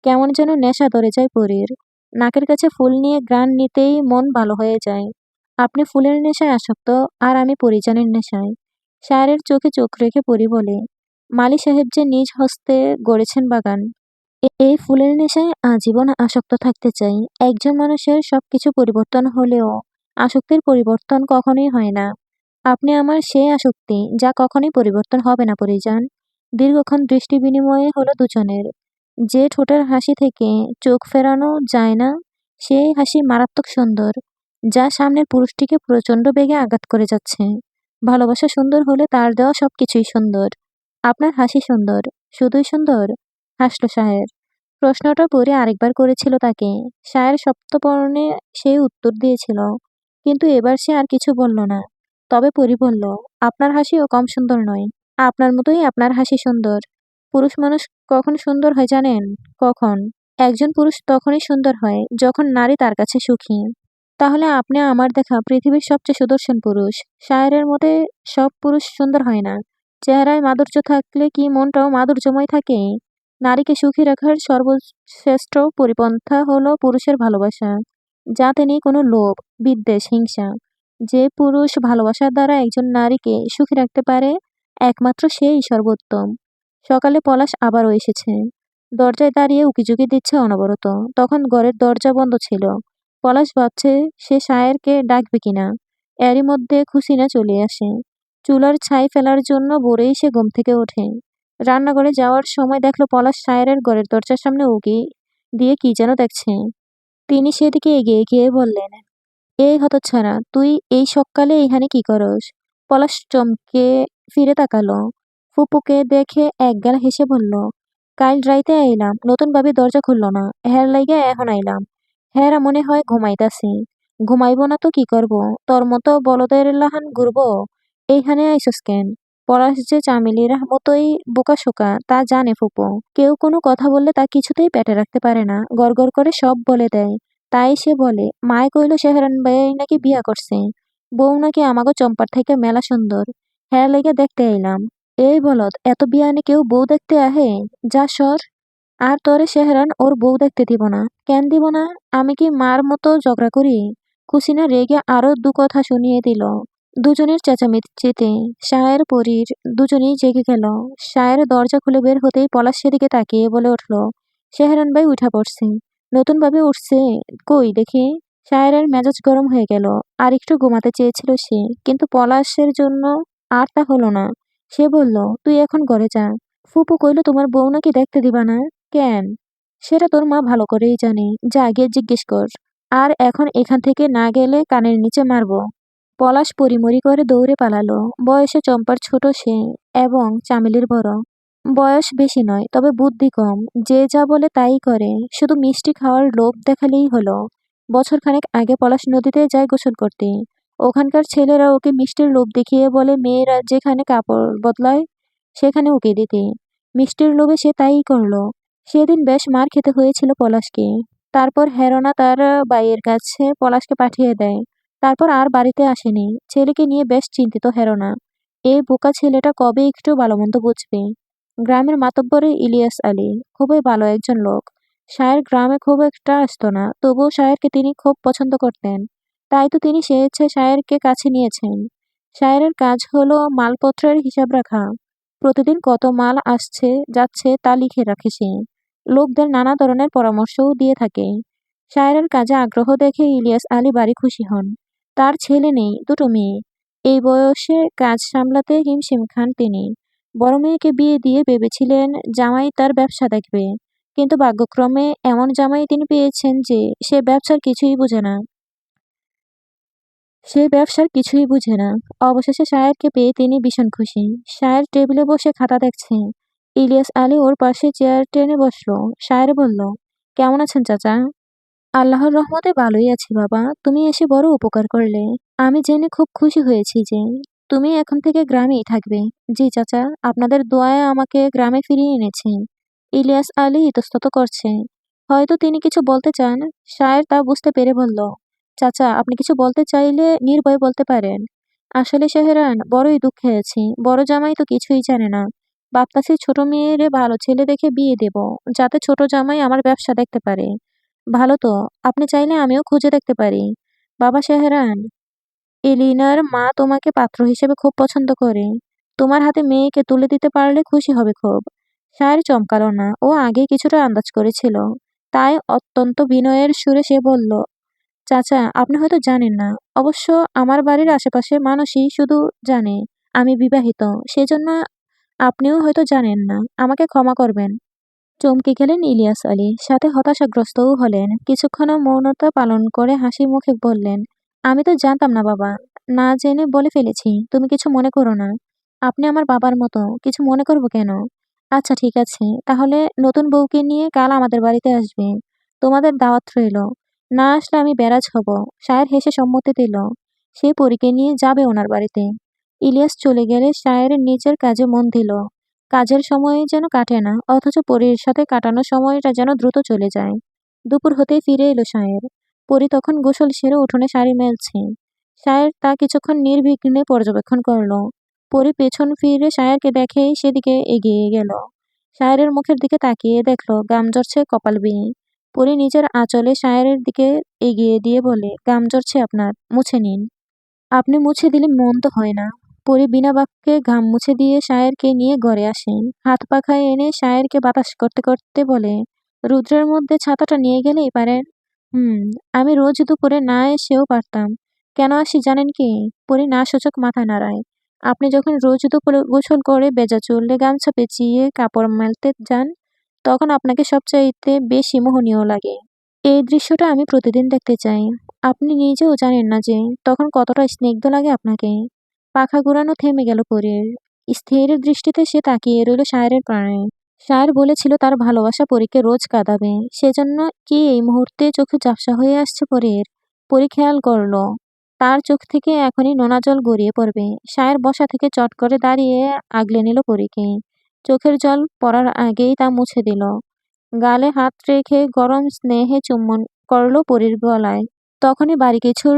কেমন যেন নেশা ধরে যায় পরীর। নাকের কাছে ফুল নিয়ে ঘ্রাণ নিতেই মন ভালো হয়ে যায়। আপনি ফুলের নেশায় আসক্ত, আর আমি পরিজানের নেশায়। শায়ের চোখে চোখ রেখে পরি বলে, মালি সাহেব যে নিজ হস্তে গড়েছেন বাগান। এই ফুলের নেশায় আজীবন আসক্ত থাকতে চাই। একজন মানুষের সবকিছু পরিবর্তন হলেও আসক্তির পরিবর্তন কখনোই হয় না। আপনি আমার সেই আসক্তি, যা কখনোই পরিবর্তন হবে না পরিজান। দীর্ঘক্ষণ দৃষ্টি বিনিময়ে হলো দুজনের। যে ঠোঁটের হাসি থেকে চোখ ফেরানো যায় না, সেই হাসি মারাত্মক সুন্দর, যা সামনের পুরুষটিকে প্রচণ্ড বেগে আঘাত করে যাচ্ছে। ভালোবাসা সুন্দর হলে তার দেওয়া সবকিছুই সুন্দর। আপনার হাসি সুন্দর। শুধুই সুন্দর? হাসল শায়ের। প্রশ্নটা পরে আরেকবার করেছিল তাকে। শায়ের সপ্তপর্ণে সেই উত্তর দিয়েছিল, কিন্তু এবার সে আর কিছু বলল না। তবে পরি বলল, আপনার হাসিও কম সুন্দর নয়। আপনার মতোই আপনার হাসি সুন্দর। পুরুষ মানুষ কখন সুন্দর হয় জানেন? কখন? একজন পুরুষ তখনই সুন্দর হয় যখন নারী তার কাছে সুখী। তাহলে আপনি আমার দেখা পৃথিবীর সবচেয়ে সুদর্শন পুরুষ। শায়েরের মতে সব পুরুষ সুন্দর হয় না। চেহারায় মাধুর্য থাকলে কি মনটাও মাধুর্যময় থাকে? নারীকে সুখী রাখার সর্বশ্রেষ্ঠ পরিপন্থা হলো পুরুষের ভালোবাসা, যাতে নেই কোনো লোভ, বিদ্বেষ, হিংসা। যে পুরুষ ভালোবাসার দ্বারা একজন নারীকে সুখী রাখতে পারে, একমাত্র সেই সর্বোত্তম। সকালে পলাশ আবারও এসেছে। দরজায় দাঁড়িয়ে উকিঝুঁকি দিচ্ছে অনবরত। তখন ঘরের দরজা বন্ধ ছিল। পলাশ ভাবছে সে শায়েরকে ডাকবে কিনা। এরই মধ্যে খুসিনা চলে আসে। চুলার ছাই ফেলার জন্য ভোরেই সে ঘুম থেকে ওঠে। রান্নাঘরে যাওয়ার সময় দেখল পলাশ শায়েরের ঘরের দরজার সামনে উকি দিয়ে কি যেন দেখছে। তিনি সেদিকে এগিয়ে গিয়ে বললেন, এই হতচ্ছাড়া, তুই এই সকালে এইখানে কি করস? পলাশ চমকে ফিরে তাকালো। ফুপুকে দেখে একগাল হেসে বলল, কাইল রাইতে আইলাম, নতুন ভাবে দরজা খুলল না, হের লাইগা এখন আইলাম। হেরা মনে হয় ঘুমাইতাছি। ঘুমাইব না তো কি করব? তোর মতো বলদের লাহান ঘুরব? এইখানে আইসস কেন? পলাশ যে চামেলির মতোই বোকাশোকা তা জানে ফুপু। কেউ কোনো কথা বললে তা কিছুতেই পেটে রাখতে পারে না, গড়গড় করে সব বলে দেয়। তাই সে বলে, মায় কইল সেহরান ভাই নাকি বিয়া করছে। বউ নাকি আমাগো চম্পার থেকে মেলা সুন্দর। হ্যাঁ লেগে দেখতে আইলাম। এই বলদ, এত বিয়ানে কেউ বউ দেখতে আহে? যা সর। আর তোরে সেহরান ওর বউ দেখতে দিব না। কেন দিব না? আমি কি মার মতো ঝগড়া করি? কুসিনা রেগে আরো দু কথা শুনিয়ে দিল। দুজনের চেঁচামেচিতে শায়ের পরীর দুজনেই জেগে গেল। শায়ের দরজা খুলে বের হতেই পলাশ সেদিকে তাকিয়ে বলে উঠল, সেহরান ভাই উঠা পড়ছে। নতুন ভাবে উঠছে? কই দেখি। শায়েরের মেজাজ গরম হয়ে গেল। আর একটু ঘুমাতে চেয়েছিল সে, কিন্তু পলাশের জন্য আর তা হলো না। সে বলল, তুই এখন ঘরে যা। ফুপু কইল তোমার বউ নাকি দেখতে দিবা না। কেন? সেটা তোর মা ভালো করেই জানে। যা গিয়ে জিজ্ঞেস কর। আর এখন এখান থেকে না গেলে কানের নিচে মারবো। পলাশ পরিমরি করে দৌড়ে পালালো। বয়সে চম্পার ছোট সে, এবং চামেলির বড়। বয়স বেশি নয়, তবে বুদ্ধি কম। যে যা বলে তাই করে। শুধু মিষ্টি খাওয়ার লোভ দেখালেই হলো। বছরখানেক আগে পলাশ নদীতে যায় গোসল করতে। ওখানকার ছেলেরা ওকে মিষ্টির লোভ দেখিয়ে বলে মেয়েরা যেখানে কাপড় বদলায় সেখানে ওকে দিতে। মিষ্টির লোভে সে তাই করলো। সেদিন বেশ মার খেতে হয়েছিল পলাশকে। তারপর হেরোনা তার ভাইয়ের কাছে পলাশকে পাঠিয়ে দেয়। তারপর আর বাড়িতে আসেনি। ছেলেকে নিয়ে বেশ চিন্তিত হেরোনা। এই বোকা ছেলেটা কবে একটু ভালোমন্দ বুঝবে। গ্রামের মাতব্বর ইলিয়াস আলী খুবই ভালো একজন লোক। সায়ের গ্রামে খুব একটা আসতো না, তবুও সায়েরকে তিনি খুব পছন্দ করতেন। তাই তো তিনি স্বেচ্ছায় সায়েরকে কাছে নিয়েছেন। সায়েরের কাজ হলো মালপত্রের হিসাব রাখা। প্রতিদিন কত মাল আসছে যাচ্ছে তা লিখে রাখে সে। লোকদের নানা ধরনের পরামর্শও দিয়ে থাকে। সায়েরের কাজে আগ্রহ দেখে ইলিয়াস আলী বাড়ি খুশি হন। তার ছেলে নেই, দুটো মেয়ে। এই বয়সে কাজ সামলাতে হিমশিম খান তিনি। বড় মেয়েকে বিয়ে দিয়ে ভেবেছিলেন জামাই তার ব্যবসা দেখবে, কিন্তু ভাগ্যক্রমে এমন জামাই তিনি পেয়েছেন যে সে ব্যবসার কিছুই বুঝে না। অবশেষে সায়েরকে পেয়ে তিনি ভীষণ খুশি। সায়ের টেবিলে বসে খাতা দেখছে। ইলিয়াস আলী ওর পাশে চেয়ার টেনে বসলো। সায়ের বলল, কেমন আছেন চাচা? আল্লাহর রহমতে ভালোই আছি বাবা, তুমি এসে বড় উপকার করলে। আমি জেনে খুব খুশি হয়েছি যে তুমি এখন থেকে গ্রামেই থাকবে। জি চাচা, আপনাদের দোয়ায় আমাকে গ্রামে ফিরিয়ে এনেছে। ইলিয়াস আলী ইতস্তত করছে। হয়তো তিনি কিছু বলতে চান। শায়ের তা বুঝতে পেরে বলল, চাচা আপনি কিছু বলতে চাইলে নির্ভয়ে বলতে পারেন। আসলে শেহরান, বড়ই দুঃখে আছি। বড় জামাই তো কিছুই জানে না। ভাবতাছি ছোট মেয়েরে ভালো ছেলে দেখে বিয়ে দেব, যাতে ছোট জামাই আমার ব্যবসা দেখতে পারে। ভালো তো, আপনি চাইলে আমিও খুঁজে দেখতে পারি। বাবা শেহরান, এলিনার মা তোমাকে পাত্র হিসেবে খুব পছন্দ করে। তোমার হাতে মেয়েকে তুলে দিতে পারলে খুশি হবে খুব। শায়ের চমকালো না, ও আগে কিছুটা আন্দাজ করেছিল। তাই অত্যন্ত বিনয়ের সুরে সে বলল, চাচা আপনি হয়তো জানেন না, অবশ্য আমার বাড়ির আশেপাশের মানুষই শুধু জানে আমি বিবাহিত, সেজন্য আপনিও হয়তো জানেন না, আমাকে ক্ষমা করবেন। চমকে গেলেন ইলিয়াস আলী, সাথে হতাশাগ্রস্তও হলেন। কিছুক্ষণ মৌনতা পালন করে হাসি মুখে বললেন, আমি তো জানতাম না বাবা, না জেনে বলে ফেলেছি, তুমি কিছু মনে করো না। আপনি আমার বাবার মতো, কিছু মনে করব কেন? আচ্ছা ঠিক আছে, তাহলে নতুন বউকে নিয়ে কাল আমাদের বাড়িতে আসবে। তোমাদের দাওয়াত রইল। না আসলে আমি বেরাজ হব। শায়ের হেসে সম্মতি দিল। সে পরীকে নিয়ে যাবে ওনার বাড়িতে। ইলিয়াস চলে গেলে শায়ের নিজের কাজে মন দিল। কাজের সময় যেন কাটে না, অথচ পরীর সাথে কাটানো সময়টা যেন দ্রুত চলে যায়। দুপুর হতেই ফিরে এলো শায়ের। পরী তখন গোসল সেরে উঠোনে শাড়ি মেলছে। শায়ের তা কিছুক্ষণ নির্বিঘ্নে পর্যবেক্ষণ করলো। পরী পেছন ফিরে শায়েরকে দেখেই সেদিকে এগিয়ে গেল। শায়েরের মুখের দিকে তাকিয়ে দেখলো গাম ঝরছে কপাল বেয়ে। পরী নিজের আঁচলে শায়েরের দিকে এগিয়ে দিয়ে বলে, গাম ঝরছে আপনার, মুছে নিন। আপনি মুছে দিলে মন্দ হয় না। পরী বিনা বাক্যে ঘাম মুছে দিয়ে শায়েরকে নিয়ে ঘরে আসেন। হাত পাখায় এনে শায়েরকে বাতাস করতে করতে বলে, রুদ্রের মধ্যে ছাতাটা নিয়ে গেলেই পারেন। হুম, আমি রোজ দুপুরে না এসেও পারতাম। কেন আসি জানেন কি? পরী না সূচক মাথা নাড়ায়। আপনি যখন রোজ দুপুরে গোসল করে ভেজা চুলে গামছা পেঁচিয়ে কাপড় মেলতে যান, তখন আপনাকে সবচাইতে বেশি মোহনীয় লাগে। এই দৃশ্যটা আমি প্রতিদিন দেখতে চাই। আপনি নিজেও জানেন না যে তখন কতটা স্নিগ্ধ লাগে আপনাকে। পাখা ঘুরানো থেমে গেল পরীর। স্থির দৃষ্টিতে সে তাকিয়ে রইল শায়েরের প্রাণে। শায়ের বলেছিল তার ভালোবাসা পরীকে রোজ কাঁদাবে। সেজন্য কি এই মুহূর্তে চোখে ঝাপসা হয়ে আসছে পরীর? পরী খেয়াল করল, তার চোখ থেকে এখনই নোনা জল গড়িয়ে পড়বে। শায়ের বসা থেকে চট করে দাঁড়িয়ে আগলে নিল পরীকে। চোখের জল পড়ার আগেই তা মুছে দিল। গালে হাত রেখে গরম স্নেহে চুম্বন করল পরীর গলায়। তখনই বাড়ি কিছুর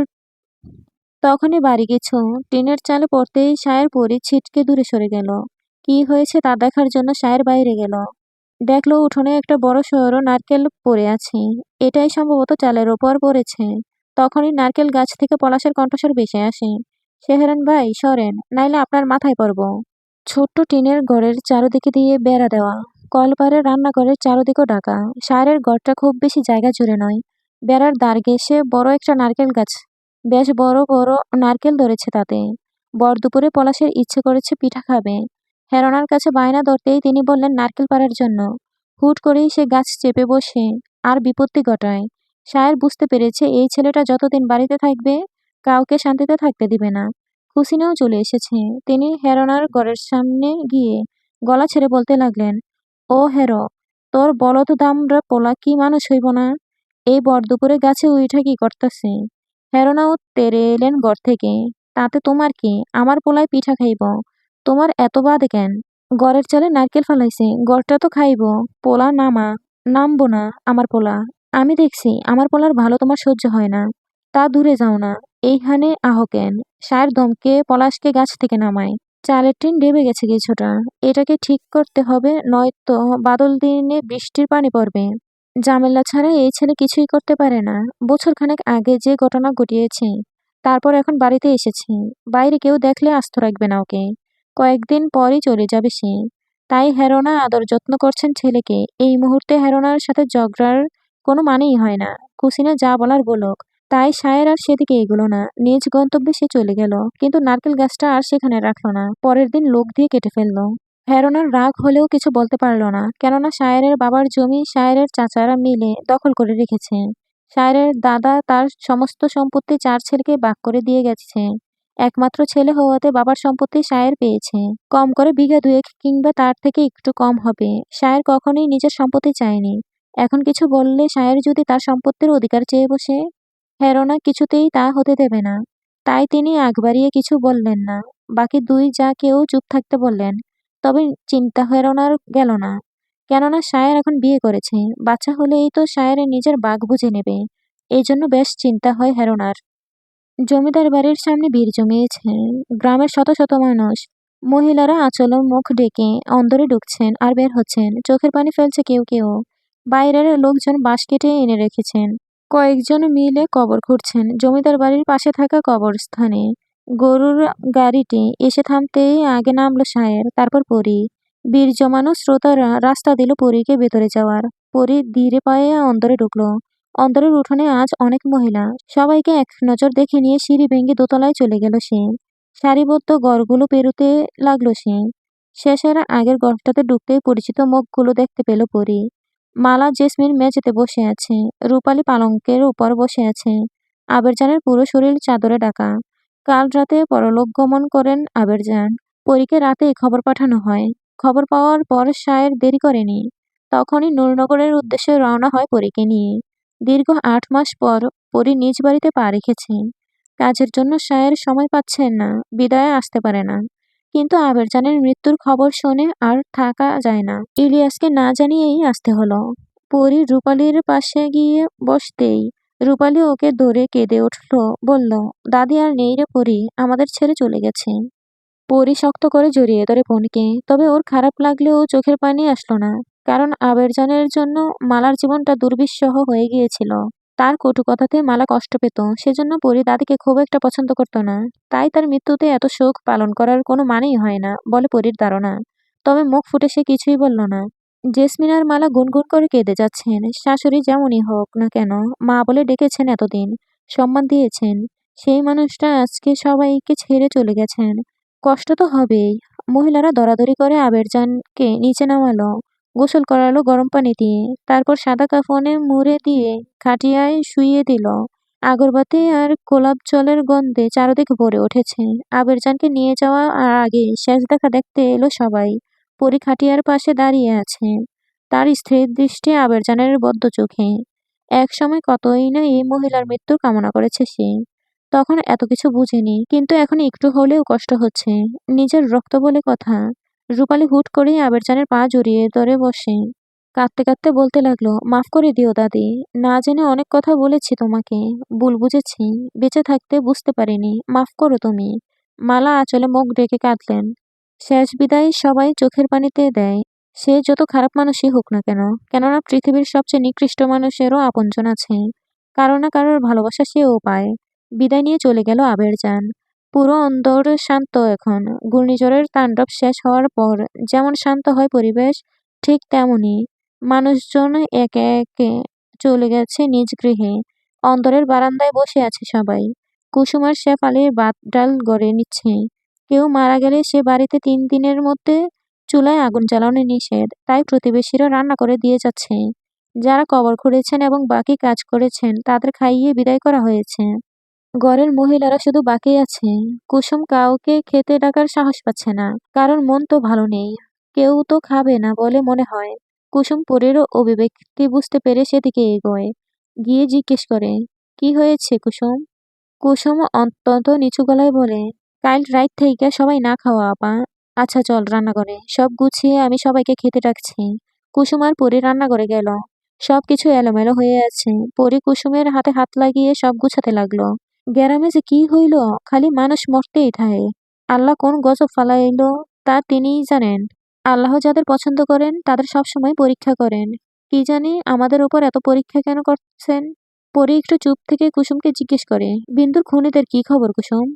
তখনই বাড়ি কিছু টিনের চালে পড়তেই শায়ের পরী ছিটকে দূরে সরে গেল। কি হয়েছে তা দেখার জন্য শায়ের বাইরে গেল। দেখলো উঠোনে একটা বড় সড়ো নারকেল পড়ে আছে। এটাই সম্ভবত চালের ওপর পড়েছে। তখনই নারকেল গাছ থেকে পলাশের কণ্ঠস্বর ভেসে আসে, শেহরান ভাই সরেন, নাইলে আপনার মাথায় পড়ব। ছোট্ট টিনের ঘরের চারদিকে দিয়ে বেড়া দেওয়া। কলপাড়ের রান্নাঘরের চারদিকও ঢাকা। শায়ের ঘরটা খুব বেশি জায়গা জুড়ে নয়। বেড়ার ধার ঘেঁষে বড় একটা নারকেল গাছ। বেশ বড় বড় নারকেল ধরেছে তাতে। ভর দুপুরে পলাশের ইচ্ছে করেছে পিঠা খাবে। হেরনার কাছে বায়না ধরতেই তিনি বললেন নারকেল পাড়ার জন্য। হুট করেই সে গাছ চেপে বসে আর বিপত্তি ঘটায়। শায়ের বুঝতে পেরেছে এই ছেলেটা যতদিন বাড়িতে থাকবে কাউকে শান্তিতে থাকতে দিবে না। কুসিনাও চলে এসেছে। তিনি হেরনার ঘরের সামনে গিয়ে গলা ছেড়ে বলতে লাগলেন, ও হেরো, তোর বলদ দামরা পোলা কি মানুষ হইব না? এই ভর দুপুরে গাছে উইঠা কি করতেছে? হেরনাও তেরে এলেন ঘর থেকে। তাতে তোমার কি? আমার পোলায় পিঠা খাইব। তোমার এত বাদে কেন? ঘরের চালে নারকেল ফালাইছে, ঘরটা তো খাইব। পোলা নামা। নামবো না আমার পোলা। আমি দেখছি আমার পোলার ভালো তোমার সহ্য হয় না। তা দূরে যাও না, এইখানে আহ কেন? শায়ের ধমকে পলাশকে গাছ থেকে নামায়। চালের টিন ডেবে গেছে কিছুটা। এটাকে ঠিক করতে হবে, নয়তো বাদল দিনে বৃষ্টির পানি পড়বে। ঝামেলা ছাড়া এই ছেলে কিছুই করতে পারে না। বছরখানেক আগে যে ঘটনা ঘটিয়েছে, তারপর এখন বাড়িতে এসেছে। বাইরে কেউ দেখলে আস্ত রাখবে না ওকে। কয়েকদিন পরই চলে যাবে সে। তাই হেরোনা আদর যত্ন করছেন ছেলেকে। এই মুহূর্তে হেরোনার সাথে ঝগড়ার কোনো মানেই হয় না। কুসিনা যা বলার বলুক। তাই সায়ের আর সেদিকে এগোলো না। নিজ গন্তব্যে সে চলে গেল। কিন্তু নারকেল গাছটা আর সেখানে রাখলো না। পরের দিন লোক দিয়ে কেটে ফেললো। ফেরোনার রাগ হলেও কিছু বলতে পারল না, কেননা শায়েরের বাবার জমি শায়েরের চাচারা মিলে দখল করে রেখেছে। শায়েরের দাদা তার সমস্ত সম্পত্তি 4 ছেলেকে ভাগ করে দিয়ে গেছে। একমাত্র ছেলে হওয়াতে বাবার সম্পত্তি শায়ের পেয়েছে। কম করে বিঘা 2 কিংবা তার থেকে একটু কম হবে। শায়ের কখনোই নিজের সম্পত্তি চায়নি। এখন কিছু বললে শায়ের যদি তার সম্পত্তির অধিকার চেয়ে বসে, ফেরোনা কিছুতেই তা হতে দেবে না। তাই তিনি আগ বাড়িয়ে কিছু বললেন না। বাকি 2 যা কেউ চুপ থাকতে বললেন। তবে চিন্তা ফেরানোর গেল না। কেননা শায়ের এখন বিয়ে করেছে। বাচ্চা হলেই তো শায়ের নিজের বাঘ বুঝে নেবে। এই জন্য বেশ চিন্তা হয় হেরোনার। জমিদার বাড়ির সামনে ভিড় জমিয়েছে। গ্রামের শত শত মানুষ। মহিলারা আঁচলে মুখ ঢেকে অন্দরে ঢুকছেন আর বের হচ্ছেন। চোখের পানি ফেলছে কেউ কেউ। বাইরের লোকজন বাঁশ কেটে এনে রেখেছেন। কয়েকজন মিলে কবর খুঁড়ছেন জমিদার বাড়ির পাশে থাকা কবরস্থানে। গরুর গাড়িটি এসে থামতেই আগে নামলো শায়ের, তারপর পরী। বীর জমানো শ্রোতারা রাস্তা দিল পরীকে ভেতরে যাওয়ার। পরী ধীরে পায়ে অন্দরে ঢুকলো। অন্দরের উঠোনে আজ অনেক মহিলা। সবাইকে এক নজর দেখে নিয়ে সিঁড়ি ভেঙে দোতলায় চলে গেল সে। সারিবদ্ধ ঘরগুলো পেরুতে লাগলো সে। শেষের আগের ঘরটাতে ঢুকতেই পরিচিত মুখগুলো দেখতে পেল পরী। মালা জেসমিন মেঝেতে বসে আছে। রূপালী পালঙ্কের উপর বসে আছে। আবেরজানের পুরো শরীর চাদরে ঢাকা। কাল রাতে পরলোক গমন করেন আবেরজান। পরীকে রাতেই খবর পাঠানো হয়। খবর পাওয়ার পর শায়ের দেরি করেনি। তখনই নূরনগরের উদ্দেশ্যে রওনা হয় পরীকে নিয়ে। দীর্ঘ 8 মাস পর পরী নিজ বাড়িতে পা রেখেছে। কাজের জন্য শায়ের সময় পাচ্ছেন না, বিদায় আসতে পারে না। কিন্তু আবেরজানের মৃত্যুর খবর শুনে আর থাকা যায় না। ইলিয়াসকে না জানিয়েই আসতে হলো। পরী রূপালীর পাশে গিয়ে বসতেই রূপালী ওকে ধরে কেঁদে উঠল, বলল, দাদি আর নেই রে পরী, আমাদের ছেড়ে চলে গেছে। পরী শক্ত করে জড়িয়ে ধরে বোনকে। তবে ওর খারাপ লাগলেও চোখের পানি আসলো না। কারণ আবেরজানের জন্য মালার জীবনটা দুর্বিষহ হয়ে গিয়েছিল। তার কটু কথাতে মালা কষ্ট পেত। সেজন্য পরী দাদিকে খুব একটা পছন্দ করত না। তাই তার মৃত্যুতে এত শোক পালন করার কোনো মানেই হয় না বলে পরীর ধারণা। তবে মুখ ফুটে সে কিছুই বলল না। জেসমিন আর মালা গুনগুন করে কেঁদে যাচ্ছেন। শাশুড়ি যেমনই হোক না কেন, মা বলে ডেকেছেন এতদিন, সম্মান দিয়েছেন। সেই মানুষটা আজকে সবাইকে ছেড়ে চলে গেছেন। কষ্ট তো হবেই। মহিলারা দরাদরি করে আবেরজানকে নিচে নামালো। গোসল করালো গরম পানি দিয়ে। তারপর সাদা কাফনে মুড়ে দিয়ে খাটিয়ায় শুইয়ে দিল। আগরবাতি আর গোলাপ জলের গন্ধে চারদিক ভরে উঠেছে। আবেরজানকে নিয়ে যাওয়া আগে শেষ দেখা দেখতে এলো সবাই। পরী খাটিয়ার পাশে দাঁড়িয়ে আছে। তার স্থির দৃষ্টি আবেরজানের বদ্ধ চোখে। একসময় কতই না এই মহিলার মৃত্যুর কামনা করেছে সে। তখন এত কিছু বুঝেনি, কিন্তু এখন একটু হলেও কষ্ট হচ্ছে। নিজের রক্ত বলে কথা। রূপালী হুট করেই আবেরজানের পা জড়িয়ে ধরে বসে। কাঁদতে কাঁদতে বলতে লাগলো, মাফ করে দিও দাদি। না জেনে অনেক কথা বলেছি তোমাকে। ভুল বুঝেছি। বেঁচে থাকতে বুঝতে পারিনি। মাফ করো তুমি। মালা আঁচলে মুখ ঢেকে কাঁদলেন। শেষ বিদায় সবাই চোখের পানিতে দেয়। সে যত খারাপ মানুষই হোক না কেন, কেননা পৃথিবীর সবচেয়ে নিকৃষ্ট মানুষেরও আপনজন আছে। কারো না কারোর ভালোবাসা সেও পায়। বিদায় নিয়ে চলে গেল আবেরজান। পুরো অন্দর শান্ত এখন। ঘূর্ণিঝড়ের তাণ্ডব শেষ হওয়ার পর যেমন শান্ত হয় পরিবেশ, ঠিক তেমনি মানুষজন একে একে চলে গেছে নিজ গৃহে। অন্দরের বারান্দায় বসে আছে সবাই। কুসুম আর শেফালির ভাত ডাল গড়ে নিচ্ছে। কেউ মারা গেলে সে বাড়িতে 3 দিনের মধ্যে চুলায় আগুন জ্বালানো নিষেধ। তাই প্রতিবেশীরা রান্না করে দিয়ে যাচ্ছে। যারা কবর খুঁড়েছেন এবং বাকি কাজ করেছেন তাদের খাইয়ে বিদায় করা হয়েছে। ঘরের মহিলারা শুধু বাকি আছে। কুসুম কাউকে খেতে ডাকার সাহস পাচ্ছে না, কারণ মন তো ভালো নেই। কেউ তো খাবে না বলে মনে হয়। কুসুম পরীর অভিব্যক্তি বুঝতে পেরে সেদিকে এগোয়। গিয়ে জিজ্ঞেস করে, কি হয়েছে কুসুম? কুসুম অত্যন্ত নিচু গলায় বলে, কাল রাত থাইকা সবাই না খাওয়া আপা। আচ্ছা চল রান্নাঘরে, সব গুছিয়ে আমি সবাইকে খেতে ডাকছি। কুসুম আর পরী রান্নাঘরে গেল। সবকিছু এলোমেলো হয়ে আছে। পরী কুসুমের হাতে হাত লাগিয়ে সব গুছাতে লাগলো। গ্রামে যে কি হইল, খালি মানুষ মরতেই থাকে। আল্লাহ কোন গজব ফালাইল তা তিনিই জানেন। আল্লাহ যাদের পছন্দ করেন তাদের সবসময় পরীক্ষা করেন। কি জানি আমাদের উপর এত পরীক্ষা কেন করছেন? পরি একটু চুপ থেকে কুসুমকে জিজ্ঞেস করে, বিন্দুর খুনিদের কি খবর কুসুম?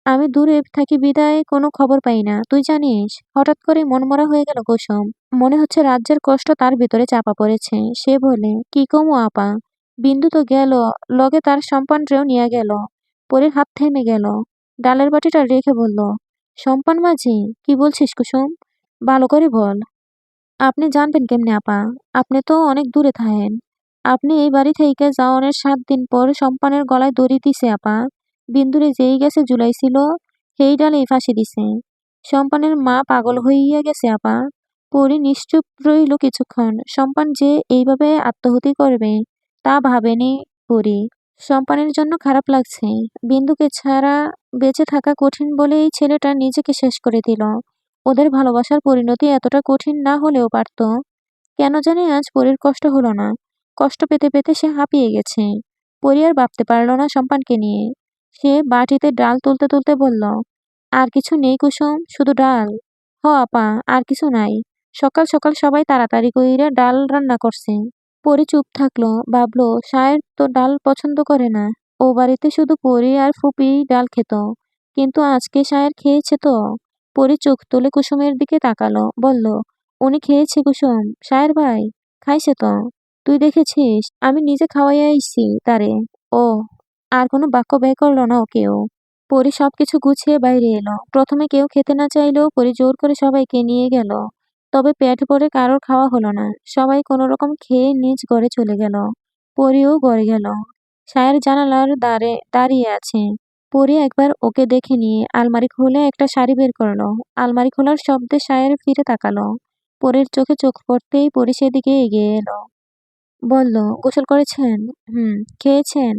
আমি দূরে থাকি বিদায় কোনো খবর পাই না, তুই জানিস? হঠাৎ করে মনমরা হয়ে গেল কুসুম। মনে হচ্ছে রাজ্যের কষ্ট তার ভিতরে চাপা পড়েছে। সে বলে, কি কমু আপা, বিন্দু তো গেল, লগে তার সম্পানরেও নিয়ে গেল। পরীর হাত থেমে গেল, ডালের বাটিটা রেখে বলল, সম্পান মাঝি, কি বলছিস কুসুম? ভালো করে বল। আপনি জানবেন কেমনে আপা? আপনি তো অনেক দূরে থাকেন। আপনি এই বাড়ি থেকে যাওয়ার 7 দিন পর সম্পানের গলায় দড়ি দিছে আপা। বিন্দুরে যেই গেছে ঝুলাইছিল, সেই ডালেই ফাঁসি দিছে। সম্পানের মা পাগল হইয়া গেছে আপা। পরি নিশ্চুপ রইল কিছুক্ষণ। সম্পান যে এইভাবে আত্মহত্যা করবে তা ভাবেনি পরি। সম্পানের জন্য খারাপ লাগছে। বিন্দুকে ছাড়া বেঁচে থাকা কঠিন বলে এই ছেলেটা নিজেকে শেষ করে দিল। ওদের ভালোবাসার পরিণতি এতটা কঠিন না হলেও পারত। কেন জানি আজ পরীর কষ্ট হলো না। কষ্ট পেতে পেতে সে হাঁপিয়ে গেছে। পরী আর ভাবতে পারল না সম্পানকে নিয়ে। সে বাটিতে ডাল তুলতে তুলতে বলল, আর কিছু নেই কুসুম, শুধু ডাল? হ আপা, আর কিছু নাই। সকাল সকাল সবাই তাড়াতাড়ি কইরা ডাল রান্না করছে। পরী চুপ থাকলো, ভাবলো সায়ের তো ডাল পছন্দ করে না। ও বাড়িতে শুধু পরী আর ফুপি ডাল খেত। কিন্তু আজকে সায়ের খেয়েছে তো। পরী চোখ তুলে কুসুমের দিকে তাকালো, বলল, উনি খেয়েছে কুসুম, সায়ের ভাই খাইছে তো। তুই দেখেছিস? আমি নিজে খাওয়াইয়া আইছি তারে। ও, আর কোনো বাক্য ব্যয় করল না ওকেও। পরী সবকিছু গুছিয়ে বাইরে এলো। প্রথমে কেউ খেতে না চাইলেও পরী জোর করে সবাইকে নিয়ে গেল। তবে পেট ভরে কারোর খাওয়া হলো না। সবাই কোনো রকম খেয়ে নিজ ঘরে চলে গেল। পরীও ঘরে গেল। সায়ের জানালার দ্বারে দাঁড়িয়ে আছে। পরী একবার ওকে দেখে নিয়ে আলমারি খুলে একটা শাড়ি বের করলো। আলমারি খোলার শব্দে সায়ের ফিরে তাকালো। পরীর চোখে চোখ পড়তেই পরী সেদিকে এগিয়ে এলো। বলল, গোসল করেছেন? হুম। খেয়েছেন?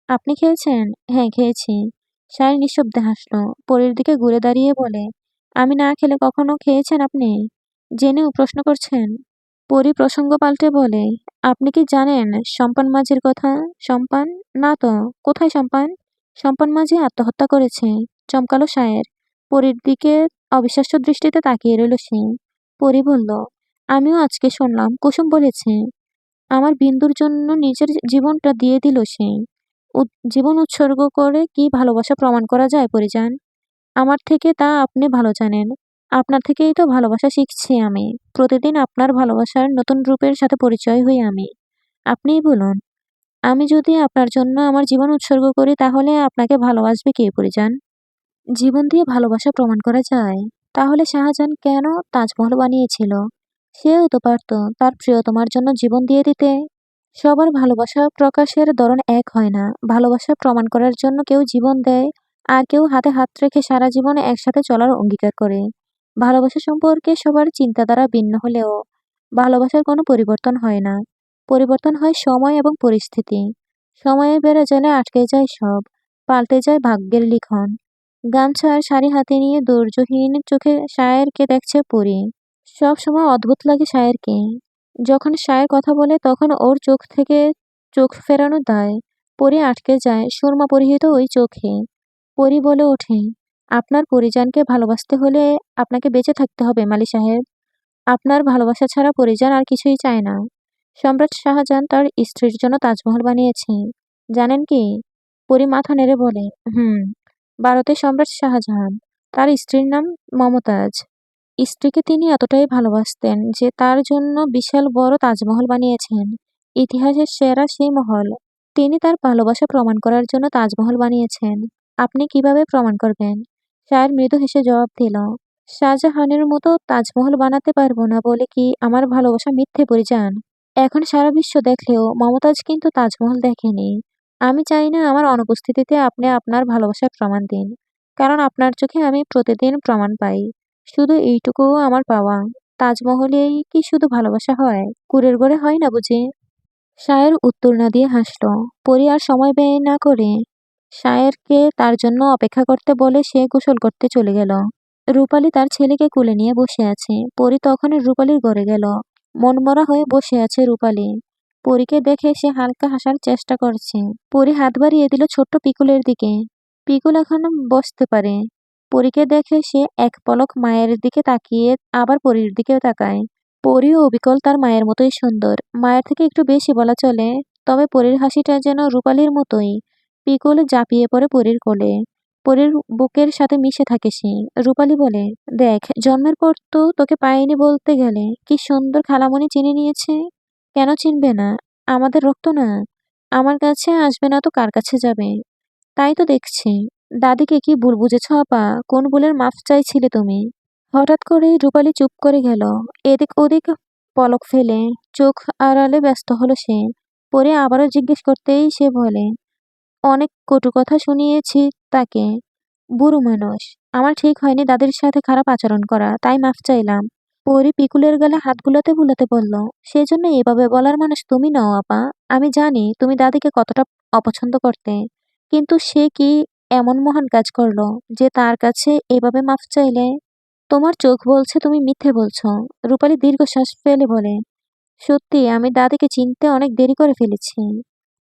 আপনি খেয়েছেন? হ্যাঁ, খেয়েছি। সায়ের নিঃশব্দে হাসলো। পরীর দিকে ঘুরে দাঁড়িয়ে বলে, আমি না খেলে কখনো খেয়েছেন আপনি? জেনেও প্রশ্ন করছেন? পরী প্রসঙ্গ পাল্টে বলে, আপনি কি জানেন সম্পান মাঝির কথা? সম্পান? না তো, কোথায় সম্পান? সম্পান মাঝি আত্মহত্যা করেছে, চমকালো সায়ের। পরীর দিকে অবিশ্বাস্য দৃষ্টিতে তাকিয়ে রইল সে। পরী বলল, আমিও আজকে শুনলাম, কুসুম বলেছে। আমার বিন্দুর জন্য নিজের জীবনটা দিয়ে দিল সে। জীবন উৎসর্গ করে কি ভালোবাসা প্রমাণ করা যায় পরিজান? আমার থেকে তা আপনি ভালো জানেন। আপনার থেকেই তো ভালোবাসা শিখছি আমি। প্রতিদিন আপনার ভালোবাসার নতুন রূপের সাথে পরিচয় হই আমি। আপনিই বলুন, আমি যদি আপনার জন্য আমার জীবন উৎসর্গ করি তাহলে আপনাকে ভালোবাসবে কে পরিজান? জীবন দিয়ে ভালোবাসা প্রমাণ করা যায়? তাহলে শাহজাহান কেন তাজমহল বানিয়েছিল? সেও তো পারত তার প্রিয়তমার জন্য জীবন দিয়ে দিতে। সবার ভালোবাসা প্রকাশের ধরন এক হয় না। ভালোবাসা প্রমাণ করার জন্য কেউ জীবন দেয়, আর কেউ হাতে হাত রেখে সারা জীবন একসাথে চলার অঙ্গীকার করে। ভালোবাসা সম্পর্কে সবার চিন্তাধারা ভিন্ন হলেও ভালোবাসার কোনো পরিবর্তন হয় না। পরিবর্তন হয় সময় এবং পরিস্থিতি। সময়ে বেড়ে জালে আটকে যায় সব, পাল্টে যায় ভাগ্যের লিখন। গামছা আর শাড়ি হাতে নিয়ে ধৈর্যহীন চোখে শায়েরকে দেখছে পরী। সব সময় অদ্ভুত লাগে শায়েরকে। যখন শায়ের কথা বলে তখন ওর চোখ থেকে চোখ ফেরানো দায়। পরী আটকে যায় সুরমা পরিহিত ওই চোখে। পরী বলে ওঠে, আপনার পরিজানকে ভালোবাসতে হলে আপনাকে বেঁচে থাকতে হবে মালি সাহেব। আপনার ভালোবাসা ছাড়া পরিজান আর কিছুই চায় না। সম্রাট শাহজাহান তার স্ত্রীর জন্য তাজমহল বানিয়েছে, জানেন কি? পরী মাথা নেড়ে বলে, হুম। ভারতের সম্রাট শাহজাহান, তার স্ত্রীর নাম মমতাজ। স্ত্রীকে তিনি এতটাই ভালোবাসতেন যে তার জন্য বিশাল বড় তাজমহল বানিয়েছেন। ইতিহাসের সেরা সেই মহল। তিনি তার ভালোবাসা প্রমাণ করার জন্য তাজমহল বানিয়েছেন। আপনি কিভাবে প্রমাণ করবেন? শায়ের মৃদু হেসে জবাব দিল, শাহজাহানের মতো তাজমহল বানাতে পারবো না বলে কি আমার ভালোবাসা মিথ্যে পরিজান? এখন সারা বিশ্ব দেখলেও মমতাজ কিন্তু তাজমহল দেখেনি। আমি চাই না আমার অনুপস্থিতিতে আপনি আপনার ভালোবাসার প্রমাণ দিন। কারণ আপনার চোখে আমি প্রতিদিন প্রমাণ পাই। শুধু এইটুকুও আমার পাওয়া। তাজমহলেই কি শুধু ভালোবাসা হয়? কুঁড়ের ঘরে হয় না বুঝি? শায়ের উত্তর না দিয়ে হাসল। পরী আর সময় ব্যয় না করে শায়েরকে তার জন্য অপেক্ষা করতে বলে সে গোসল করতে চলে গেল। রূপালী তার ছেলেকে কোলে নিয়ে বসে আছে। পরী তখন রূপালীর ঘরে গেল। মনমরা হয়ে বসে আছে রূপালী। পরীকে দেখে সে হালকা হাসার চেষ্টা করছে। পরী হাত বাড়িয়ে দিল ছোট্ট পিকুলের দিকে। পিকুল এখন বসতে পারে। পরীকে দেখে সে এক পলক মায়ের দিকে তাকিয়ে আবার পরীর দিকেও তাকায়। পরীও অবিকল তার মায়ের মতোই সুন্দর, মায়ের থেকে একটু বেশি বলা চলে। তবে পরীর হাসিটা যেন রূপালীর মতোই। পিকল ঝাঁপিয়ে পড়ে পরীর কোলে, পরীর বুকের সাথে মিশে থাকে সে। রূপালী বলে, দেখ, জন্মের পর তো তোকে পাইনি বলতে গেলে, কি সুন্দর খালামণি চিনে নিয়েছে। কেন চিনবে না? আমাদের রক্ত না। আমার কাছে আসবে না তো কার কাছে যাবে? তাই তো দেখছি। দাদিকে কি ভুল বুঝেছ আপা? কোন ভুলের মাফ চাইছিলে তুমি? হঠাৎ করেই রূপালী চুপ করে গেল। এদিক ওদিক পলক ফেলে চোখ আড়ালে ব্যস্ত হলো সে। পরে আবারও জিজ্ঞেস করতেই সে বলে, অনেক কটু কথা শুনিয়েছি তাকে। বুড়ো মানুষ। আমার ঠিক হয়নি দাদির সাথে খারাপ আচরণ করা, তাই মাফ চাইলাম। পরি পিকুলের গালে হাত বুলাতে বুলাতে বলল, সেজন্য এভাবে বলার মানুষ তুমি নও আপা। আমি জানি তুমি দাদিকে কতটা অপছন্দ করতে, কিন্তু সে কি এমন মহান কাজ করলো যে তার কাছে এভাবে মাফ চাইলে? তোমার চোখ বলছে তুমি মিথ্যে বলছো। রূপালী দীর্ঘশ্বাস ফেলে বলে, সত্যি আমি দাদিকে চিনতে অনেক দেরি করে ফেলেছি।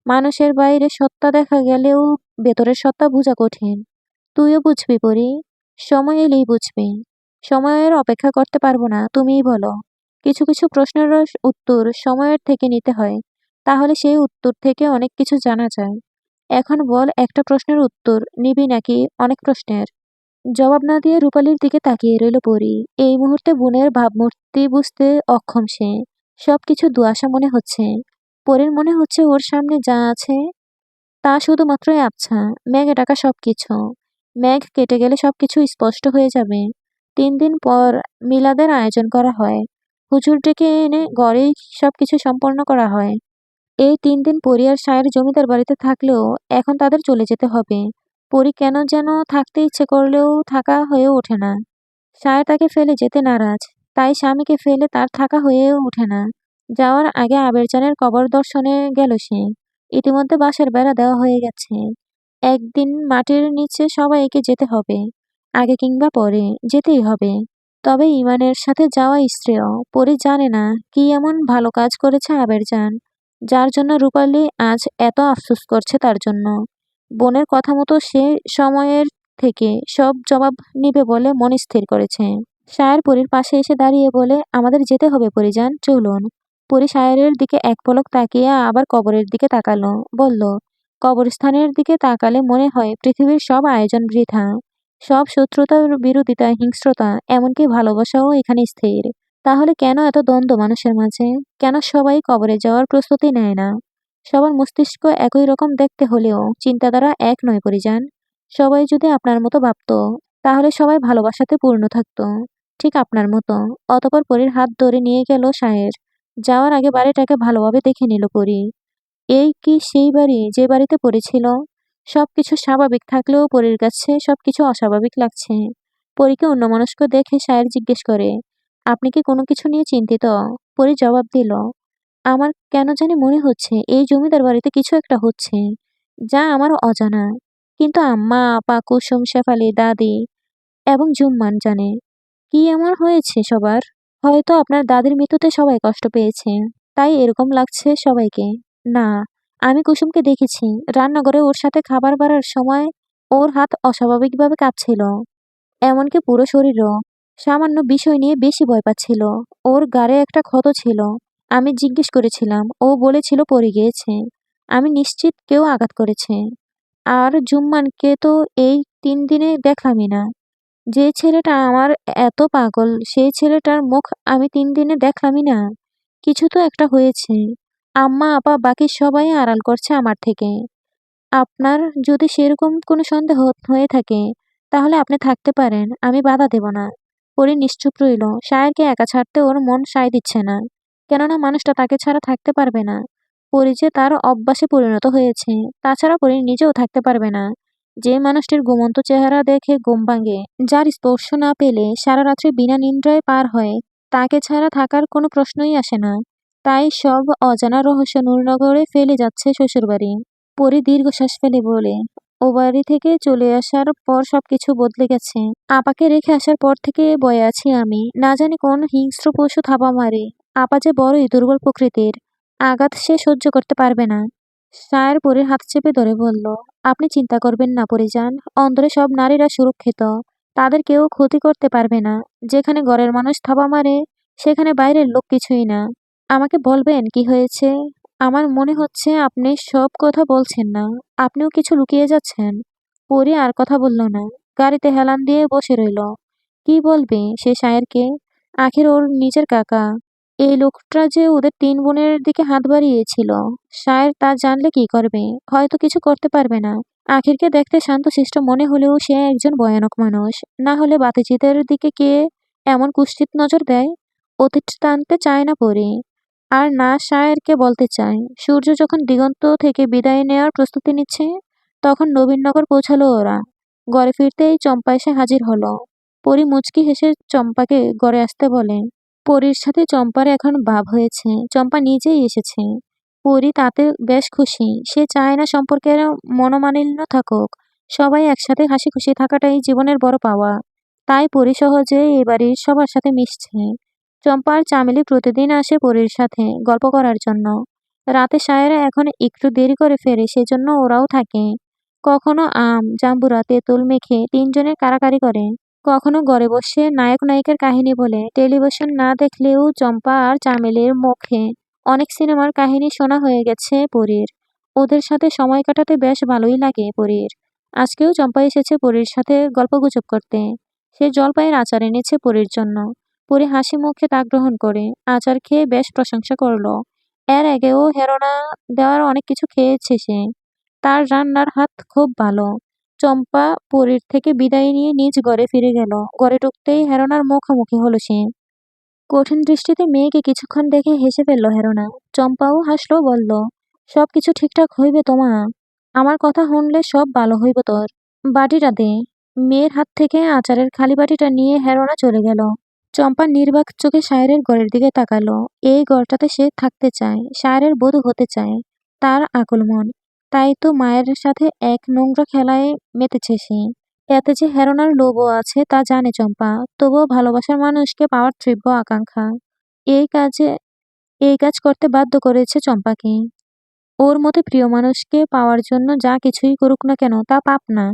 মানুষের বাইরে সত্তা দেখা গেলেও ভেতরের সত্তা বোঝা কঠিন। তুইও বুঝবি পরি। সময় এলেই বুঝবি। সময়ের অপেক্ষা করতে পারবো না, তুমিই বলো। কিছু কিছু প্রশ্নের উত্তর সময়ের থেকে নিতে হয়, তাহলে সেই উত্তর থেকে অনেক কিছু জানা যায়। এখন বল, একটা প্রশ্নের উত্তর নিবি নাকি অনেক প্রশ্নের? জবাব না দিয়ে রূপালীর দিকে তাকিয়ে রইল পরি। এই মুহূর্তে বোনের ভাবমূর্তি বুঝতে অক্ষম সে। সবকিছু দুআশা মনে হচ্ছে। পরীর মনে হচ্ছে ওর সামনে যা আছে তা শুধুমাত্রই আবছা, মেঘে ঢাকা সবকিছু। মেঘ কেটে গেলে সবকিছু স্পষ্ট হয়ে যাবে। ৩ দিন পর মিলাদের আয়োজন করা হয়। হুজুর ডেকে এনে ঘরেই সবকিছু সম্পন্ন করা হয়। এই ৩ দিন পরী আর সায়ের জমিদার বাড়িতে থাকলেও এখন তাদের চলে যেতে হবে। পরী কেন যেন থাকতে ইচ্ছে করলেও থাকা হয়ে ওঠে না। সায়ের তাকে ফেলে যেতে নারাজ, তাই স্বামীকে ফেলে তার থাকা হয়েও ওঠে না। যাওয়ার আগে আবেরচানের কবর দর্শনে গেল সে। ইতিমধ্যে বাঁশের বেড়া দেওয়া হয়ে গেছে। একদিন মাটির নিচে সবাইকে যেতে হবে। আগে কিংবা পরে যেতেই হবে। তবে ইমানের সাথে যাওয়া শ্রেয়। পরী জানে না কি এমন ভালো কাজ করেছে আবেরচান, যার জন্য রূপালী আজ এত আফসোস করছে তার জন্য। বোনের কথা মতো সে সময়ের থেকে সব জবাব নিবে বলে মন স্থির করেছে। সায়ের পরীর পাশে এসে দাঁড়িয়ে বলে, আমাদের যেতে হবে পরীজান, চলুন। পরী সায়েরের দিকে এক পলক তাকিয়ে আবার কবরের দিকে তাকালো, বলল, কবরস্থানের দিকে তাকালে মনে হয় পৃথিবীর সব আয়োজন বৃথা। সব শত্রুতা, বিরোধিতা, হিংস্রতা, এমনকি ভালোবাসাও এখানে স্থির। তাহলে কেন এত দ্বন্দ্ব মানুষের মাঝে? কেন সবাই কবরে যাওয়ার প্রস্তুতি নেয় না? সবার মস্তিষ্ক একই রকম দেখতে হলেও চিন্তাধারা এক নয় পরিজান। সবাই যদি আপনার মতো ভাবতো, তাহলে সবাই ভালোবাসাতে পূর্ণ থাকতো, ঠিক আপনার মতো। অতঃপর পরীর হাত ধরে নিয়ে গেল সায়ের। যাওয়ার আগে বাড়িটাকে ভালোভাবে দেখে নিল পরী। এই কি সেই বাড়ি যে বাড়িতে পরী ছিল? সবকিছু স্বাভাবিক থাকলেও পরীর কাছে সবকিছু অস্বাভাবিক লাগছে। পরীকে অন্যমনস্ক দেখে সায়ের জিজ্ঞেস করে, আপনি কি কোনো কিছু নিয়ে চিন্তিত? পরী জবাব দিল, আমার কেন জানি মনে হচ্ছে এই জমিদার বাড়িতে কিছু একটা হচ্ছে, যা আমার অজানা। কিন্তু আম্মা, আপা, কুসুম, শেফালি, দাদি এবং জুম্মান জানে। কি এমন হয়েছে সবার? হয়তো আপনার দাদির মৃত্যুতে সবাই কষ্ট পেয়েছে, তাই এরকম লাগছে সবাইকে। না, আমি কুসুমকে দেখেছি। রান্নাঘরে ওর সাথে খাবার বাড়ার সময় ওর হাত অস্বাভাবিকভাবে কাঁপছিল। এমনকি পুরো শরীরও। সামান্য বিষয় নিয়ে বেশি ভয় পাচ্ছিল। ওর গাড়ে একটা ক্ষত ছিল। আমি জিজ্ঞেস করেছিলাম, ও বলেছিল পড়ে গিয়েছে। আমি নিশ্চিত কেউ আঘাত করেছে। আর জুম্মানকে তো এই ৩ দিনে দেখলামই না। যে ছেলেটা আমার এত পাগল, সেই ছেলেটার মুখ আমি ৩ দিনে দেখলামই না। কিছু তো একটা হয়েছে। আম্মা, আপা, বাকি সবাই আড়াল করছে আমার থেকে। আপনার যদি সেরকম কোনো সন্দেহ হয়ে থাকে, তাহলে আপনি থাকতে পারেন, আমি বাধা দেব না। পরি নিশ্চুপ রইল। সায়েরকে একা ছাড়তে ওর মন সায় দিচ্ছে না। কেননা মানুষটা তাকে ছাড়া থাকতে পারবে না। পরি যে তার অভ্যাসে পরিণত হয়েছে। তাছাড়া পরি নিজেও থাকতে পারবে না। যে মানুষটির ঘুমন্ত চেহারা দেখে ঘুম ভাঙে, যার স্পর্শ না পেলে সারা রাত্রি বিনা নিদ্রায় পার হয়, তাকে ছাড়া থাকার কোনো প্রশ্নই আসে না। তাই সব অজানা রহস্য নূরনগরে ফেলে যাচ্ছে শ্বশুরবাড়ি। পরি দীর্ঘশ্বাস ফেলে বলে, ও বাড়ি থেকে চলে আসার পর সবকিছু বদলে গেছে। আপাকে রেখে আসার পর থেকে বয়ে আছি আমি। না জানি কোন হিংস্র পশু থাবা মারে। আপা যে বড়ই দুর্বল প্রকৃতির। আঘাত সে সহ্য করতে পারবে না। সায়ের পরীর হাত চেপে ধরে বলল, আপনি চিন্তা করবেন না পরিজান। অন্তরে সব নারীরা সুরক্ষিত। তাদের কেউ ক্ষতি করতে পারবে না। যেখানে ঘরের মানুষ থাবা মারে, সেখানে বাইরের লোক কিছুই না। আমাকে বলবেন কি হয়েছে? আমার মনে হচ্ছে আপনি সব কথা বলছেন না। আপনিও কিছু লুকিয়ে যাচ্ছেন। পরি আর কথা বলল না। গাড়িতে হেলান দিয়ে বসে রইল। কি বলবে সে সায়েরকে? আখির ওর নিজের কাকা। এই লোকটা যে ওদের ৩ বোনের দিকে হাত বাড়িয়েছিল। সায়ের তা জানলে কি করবে? হয়তো কিছু করতে পারবে না। আখিরকে দেখতে শান্তশিষ্ট মনে হলেও সে একজন ভয়ানক মানুষ। না হলে বাতিজিদের দিকে কে এমন কুৎসিত নজর দেয়? অতীত টানতে চায় না পরি। আর না সায়েরকে বলতে চায়। সূর্য যখন দিগন্ত থেকে বিদায় নেওয়ার প্রস্তুতি নিচ্ছে, তখন নবীনগর পৌঁছালো ওরা। ঘরে ফিরতেই চম্পা এসে হাজির হলো। পরি মুচকি হেসে চম্পাকে ঘরে আসতে বলে। পরির সাথে চম্পার এখন ভাব হয়েছে। চম্পা নিজেই এসেছে। পরি তাতে বেশ খুশি। সে চায় না সম্পর্কের মনোমালিন্য থাকুক। সবাই একসাথে হাসিখুশি থাকাটাই জীবনের বড় পাওয়া। তাই পরি সহজে এ বাড়ির সবার সাথে মিশছে। চম্পা আর চামেলি প্রতিদিন আসে পরির সাথে গল্প করার জন্য। রাতে সায়েরা এখন একটু দেরি করে ফেরে, সেজন্য ওরাও থাকে। কখনো আম, জাম্বুরা, তেঁতুল মেখে ৩ জনে কাড়াকাড়ি করে। কখনো ঘরে বসে নায়ক নায়িকার কাহিনী বলে। টেলিভিশন না দেখলেও চম্পা আর চামেলির মুখে অনেক সিনেমার কাহিনী শোনা হয়ে গেছে পরীর। ওদের সাথে সময় কাটাতে বেশ ভালোই লাগে পরীর। আজকেও চম্পা এসেছে পরীর সাথে গল্পগুজব করতে। সে জলপাইয়ের আচার এনেছে পরীর জন্য। পরী হাসি মুখে তা গ্রহণ করে আচার খেয়ে বেশ প্রশংসা করলো। এর আগেও হেরোনা দেওয়ার অনেক কিছু খেয়েছে সে। তার রান্নার হাত খুব ভালো। চম্পা পরীর থেকে বিদায় নিয়ে নিজ ঘরে ফিরে গেল। ঘরে ঢুকতেই হেরোনার মুখোমুখি হলো সে। কঠিন দৃষ্টিতে মেয়েকে কিছুক্ষণ দেখে হেসে ফেলল হেরোনা। চম্পাও হাসলো, বলল, সবকিছু ঠিকঠাক হইবে তোমা। আমার কথা শুনলে সব ভালো হইব তোর। বাটিটা দে। মেয়ের হাত থেকে আচারের খালি বাটিটা নিয়ে হেরোনা চলে গেল। চম্পা নির্বাক চোখে সায়রের ঘরের দিকে তাকালো। এই ঘরটাতে সে থাকতে চায়, সায়রের বধূ হতে চায়। তার আকুল মন। তাই তো মায়ের সাথে এক নোংরা খেলায় মেতেছে সে। এতে যে হেরোনার লোভও আছে তা জানে চম্পা। তবুও ভালোবাসার মানুষকে পাওয়ার তীব্র আকাঙ্ক্ষা এই কাজে এই কাজ করতে বাধ্য করেছে চম্পাকে। ওর মতে প্রিয় মানুষকে পাওয়ার জন্য যা কিছুই করুক না কেন তা পাপ না।